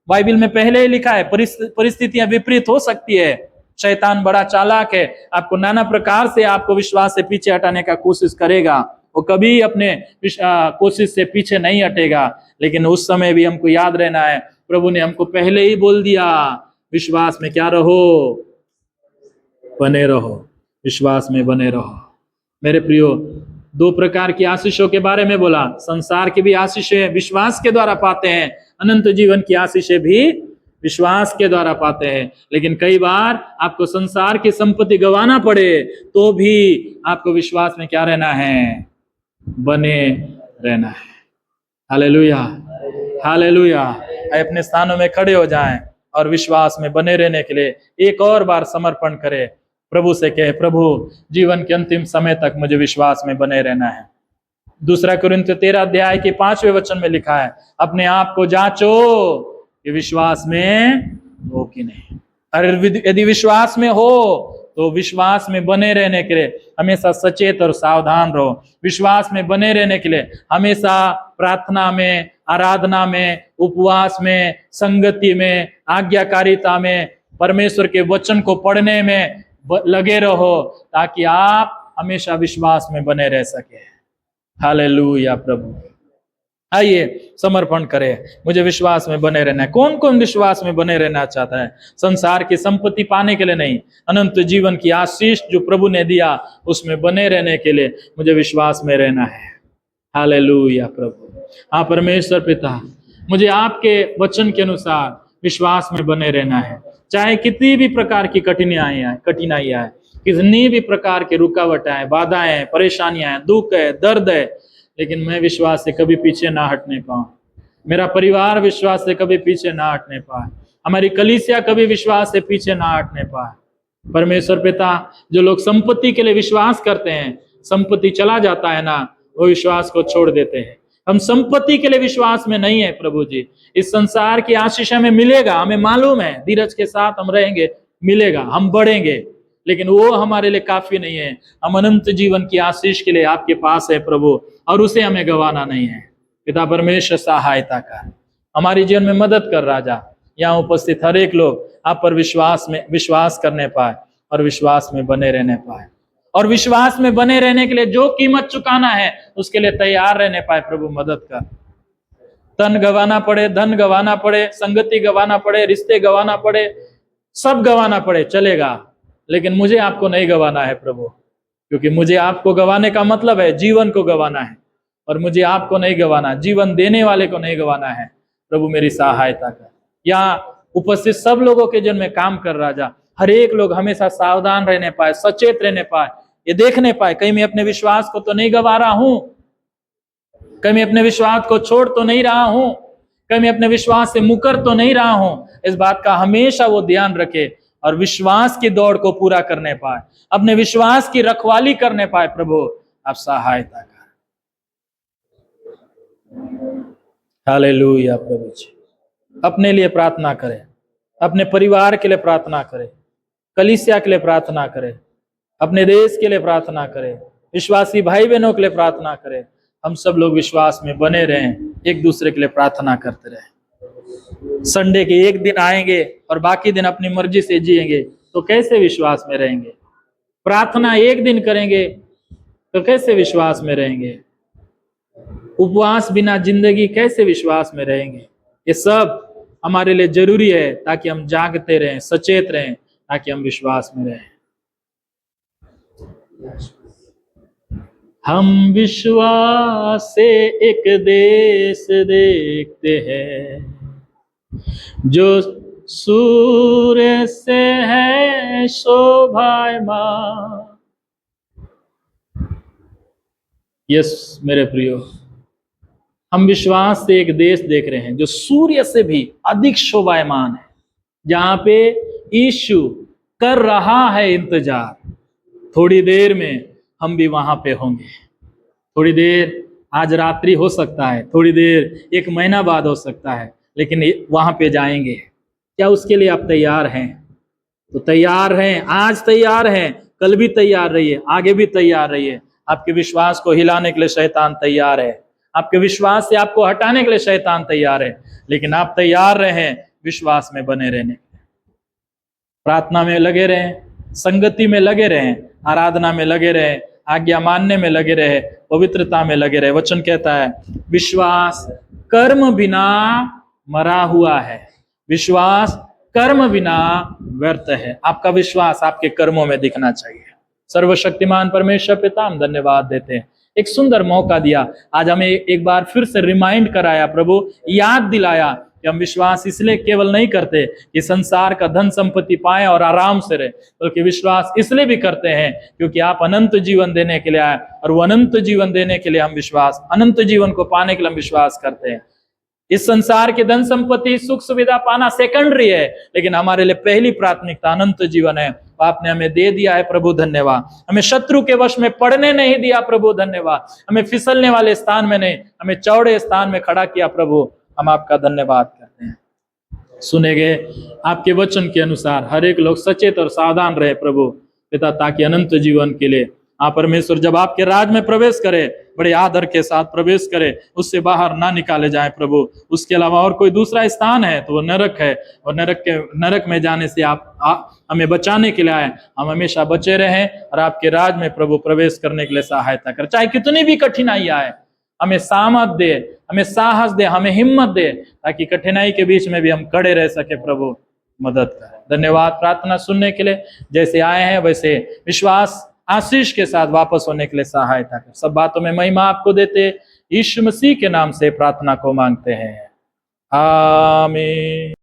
Speaker 1: बाइबल में पहले ही लिखा है, परिस्थितियां विपरीत हो सकती है, शैतान बड़ा चालाक है, आपको नाना प्रकार से आपको विश्वास से पीछे हटाने का कोशिश करेगा, वो कभी अपने कोशिश से पीछे नहीं हटेगा। लेकिन उस समय भी हमको याद रहना है, प्रभु ने हमको पहले ही बोल दिया, विश्वास में क्या रहो, बने रहो, विश्वास में बने रहो। मेरे प्रियो, दो प्रकार की आशीषों के बारे में बोला, संसार की भी आशीषें विश्वास के द्वारा पाते हैं, अनंत जीवन की आशीषें भी विश्वास के द्वारा पाते हैं। लेकिन कई बार आपको संसार की संपत्ति गंवाना पड़े तो भी आपको विश्वास में क्या रहना है, बने रहना है। Hallelujah, hallelujah. अपने स्थानों में खड़े हो जाएं और विश्वास में बने रहने के लिए एक और बार समर्पण करें। प्रभु से कहे, प्रभु जीवन के अंतिम समय तक मुझे विश्वास में बने रहना है। 2 कुरिन्थियों 13 अध्याय के 5वें वचन में लिखा है, अपने आप को जांचो कि विश्वास में हो कि नहीं। अगर यदि विश्वास में हो तो विश्वास में बने रहने के लिए हमेशा सचेत और सावधान रहो। विश्वास में बने रहने के लिए हमेशा प्रार्थना में, आराधना में, उपवास में, संगति में, आज्ञाकारिता में, परमेश्वर के वचन को पढ़ने में लगे रहो, ताकि आप हमेशा विश्वास में बने रह सके। हालेलुया। प्रभु आइए समर्पण करें, मुझे विश्वास में बने रहना है। कौन कौन विश्वास में बने रहना चाहता है? संसार की संपत्ति पाने के लिए नहीं, अनंत जीवन की आशीष जो प्रभु ने दिया उसमें बने रहने के लिए मुझे विश्वास में रहना है। हालेलुया। प्रभु, हाँ परमेश्वर पिता, मुझे आपके वचन के अनुसार विश्वास में बने रहना है, चाहे कितनी भी प्रकार की कठिनाई आए, कितनी भी प्रकार की रुकावट आए, बाधाएं, परेशानियां हैं, दुख है, दर्द है, लेकिन मैं विश्वास से कभी पीछे ना हटने पाऊं। मेरा परिवार विश्वास से कभी पीछे ना हटने पाए, हमारी कलीसिया कभी विश्वास से पीछे ना हटने पाए। परमेश्वर पिता, जो लोग संपत्ति के लिए विश्वास करते हैं, संपत्ति चला जाता है ना, वो विश्वास को छोड़ देते हैं। हम संपत्ति के लिए विश्वास में नहीं है प्रभु जी। इस संसार की आशीष हमें मिलेगा, हमें मालूम है, धीरज के साथ हम रहेंगे, मिलेगा, हम बढ़ेंगे, लेकिन वो हमारे लिए काफी नहीं है। हम अनंत जीवन की आशीष के लिए आपके पास है प्रभु, और उसे हमें गंवाना नहीं है। पिता परमेश्वर सहायता कर, हमारे जीवन में मदद कर राजा। यहाँ उपस्थित हर एक लोग आप पर विश्वास करने पाए और विश्वास में बने रहने पाए, और विश्वास में बने रहने के लिए जो कीमत चुकाना है उसके लिए तैयार रहने पाए। प्रभु मदद कर, तन गंवाना पड़े, धन गंवाना पड़े, संगति गंवाना पड़े, रिश्ते गंवाना पड़े, सब गंवाना पड़े चलेगा, लेकिन मुझे आपको नहीं गंवाना है प्रभु, क्योंकि मुझे आपको गंवाने का मतलब है जीवन को गंवाना है, और मुझे आपको नहीं गंवाना, जीवन देने वाले को नहीं गंवाना है। प्रभु मेरी सहायता कर। यहाँ उपस्थित सब लोगों के जन्म में काम कर राजा, हर एक लोग हमेशा सावधान रहने पाए, सचेत रहने पाए, ये देखने पाए कहीं मैं अपने विश्वास को तो नहीं गंवा रहा हूं, कहीं मैं अपने विश्वास को छोड़ तो नहीं रहा हूं, कहीं मैं अपने विश्वास से मुकर तो नहीं रहा हूं। इस बात का हमेशा वो ध्यान रखे और विश्वास की दौड़ को पूरा करने पाए, अपने विश्वास की रखवाली करने पाए। प्रभु आप सहायता कर। हालेलुया प्रभु जी। अपने लिए प्रार्थना करें, अपने परिवार के लिए प्रार्थना करें, कलीसिया के लिए प्रार्थना करें, अपने देश के लिए प्रार्थना करें, विश्वासी भाई बहनों के लिए प्रार्थना करें। हम सब लोग विश्वास में बने रहें, एक दूसरे के लिए प्रार्थना करते रहें। संडे के एक दिन आएंगे और बाकी दिन अपनी मर्जी से जिएंगे तो कैसे विश्वास में रहेंगे? प्रार्थना एक दिन करेंगे तो कैसे विश्वास में रहेंगे? उपवास बिना जिंदगी कैसे विश्वास में रहेंगे? ये सब हमारे लिए जरूरी है ताकि हम जागते रहें, सचेत रहें, ताकि हम विश्वास में रहें। हम विश्वास से एक देश देखते हैं जो सूर्य से है शोभायमान। यस मेरे प्रियो, हम विश्वास से एक देश देख रहे हैं जो सूर्य से भी अधिक शोभायमान है, जहां पे यीशु कर रहा है इंतजार। थोड़ी देर में हम भी वहां पे होंगे, थोड़ी देर, आज रात्रि हो सकता है, थोड़ी देर, एक महीना बाद हो सकता है, लेकिन वहां पे जाएंगे। क्या उसके लिए आप तैयार हैं? तो तैयार हैं, आज तैयार हैं, कल भी तैयार रहिए, आगे भी तैयार रहिए। आपके विश्वास को हिलाने के लिए शैतान तैयार है, आपके विश्वास से आपको हटाने के लिए शैतान तैयार है, लेकिन आप तैयार रहें विश्वास में बने रहने। प्रार्थना में लगे रहें, संगति में लगे रहें, आराधना में लगे रहें, आज्ञा मानने में लगे रहे, पवित्रता में लगे रहे। वचन कहता है विश्वास कर्म बिना मरा हुआ है, विश्वास कर्म बिना व्यर्थ है। आपका विश्वास आपके कर्मों में दिखना चाहिए। सर्वशक्तिमान परमेश्वर पिता, हम धन्यवाद देते हैं, एक सुंदर मौका दिया, आज हमें एक बार फिर से रिमाइंड कराया प्रभु, याद दिलाया कि हम विश्वास इसलिए केवल नहीं करते कि संसार का धन संपत्ति पाएं और आराम से रहे, बल्कि विश्वास इसलिए भी करते हैं क्योंकि आप अनंत जीवन देने के लिए आए, और वो अनंत जीवन देने के लिए हम विश्वास, अनंत जीवन को पाने के लिए हम विश्वास करते हैं। इस संसार के धन संपत्ति सुख सुविधा पाना सेकेंडरी है, लेकिन हमारे लिए पहली प्राथमिकता अनंत जीवन है। आपने हमें दे दिया है प्रभु, धन्यवाद। हमें शत्रु के वश में पड़ने नहीं दिया प्रभु, धन्यवाद। हमें फिसलने वाले स्थान में नहीं, हमें चौड़े स्थान में खड़ा किया प्रभु, हम आपका धन्यवाद करते हैं। सुने गए आपके वचन के अनुसार हर एक लोग सचेत और सावधान रहे प्रभु पिता, ताकि अनंत जीवन के लिए आप परमेश्वर जब आपके राज में प्रवेश करे, बड़े आदर के साथ प्रवेश करे, उससे बाहर ना निकाले जाए प्रभु। उसके अलावा और कोई दूसरा स्थान है तो वो नरक है, और नरक में जाने से आप हमें बचाने के लिए आए। हम हमेशा बचे रहें और आपके राज में प्रभु प्रवेश करने के लिए सहायता कर, चाहे कितनी भी कठिनाई आए। हमें सामर्थ दे, हमें साहस दे, हमें हिम्मत दे, ताकि कठिनाई के बीच में भी हम खड़े रह सके प्रभु, मदद कर। धन्यवाद प्रार्थना सुनने के लिए, जैसे आए हैं वैसे विश्वास आशीष के साथ वापस होने के लिए सहायता कर। सब बातों में महिमा आपको देते यीशु मसीह के नाम से प्रार्थना को मांगते हैं, आमीन।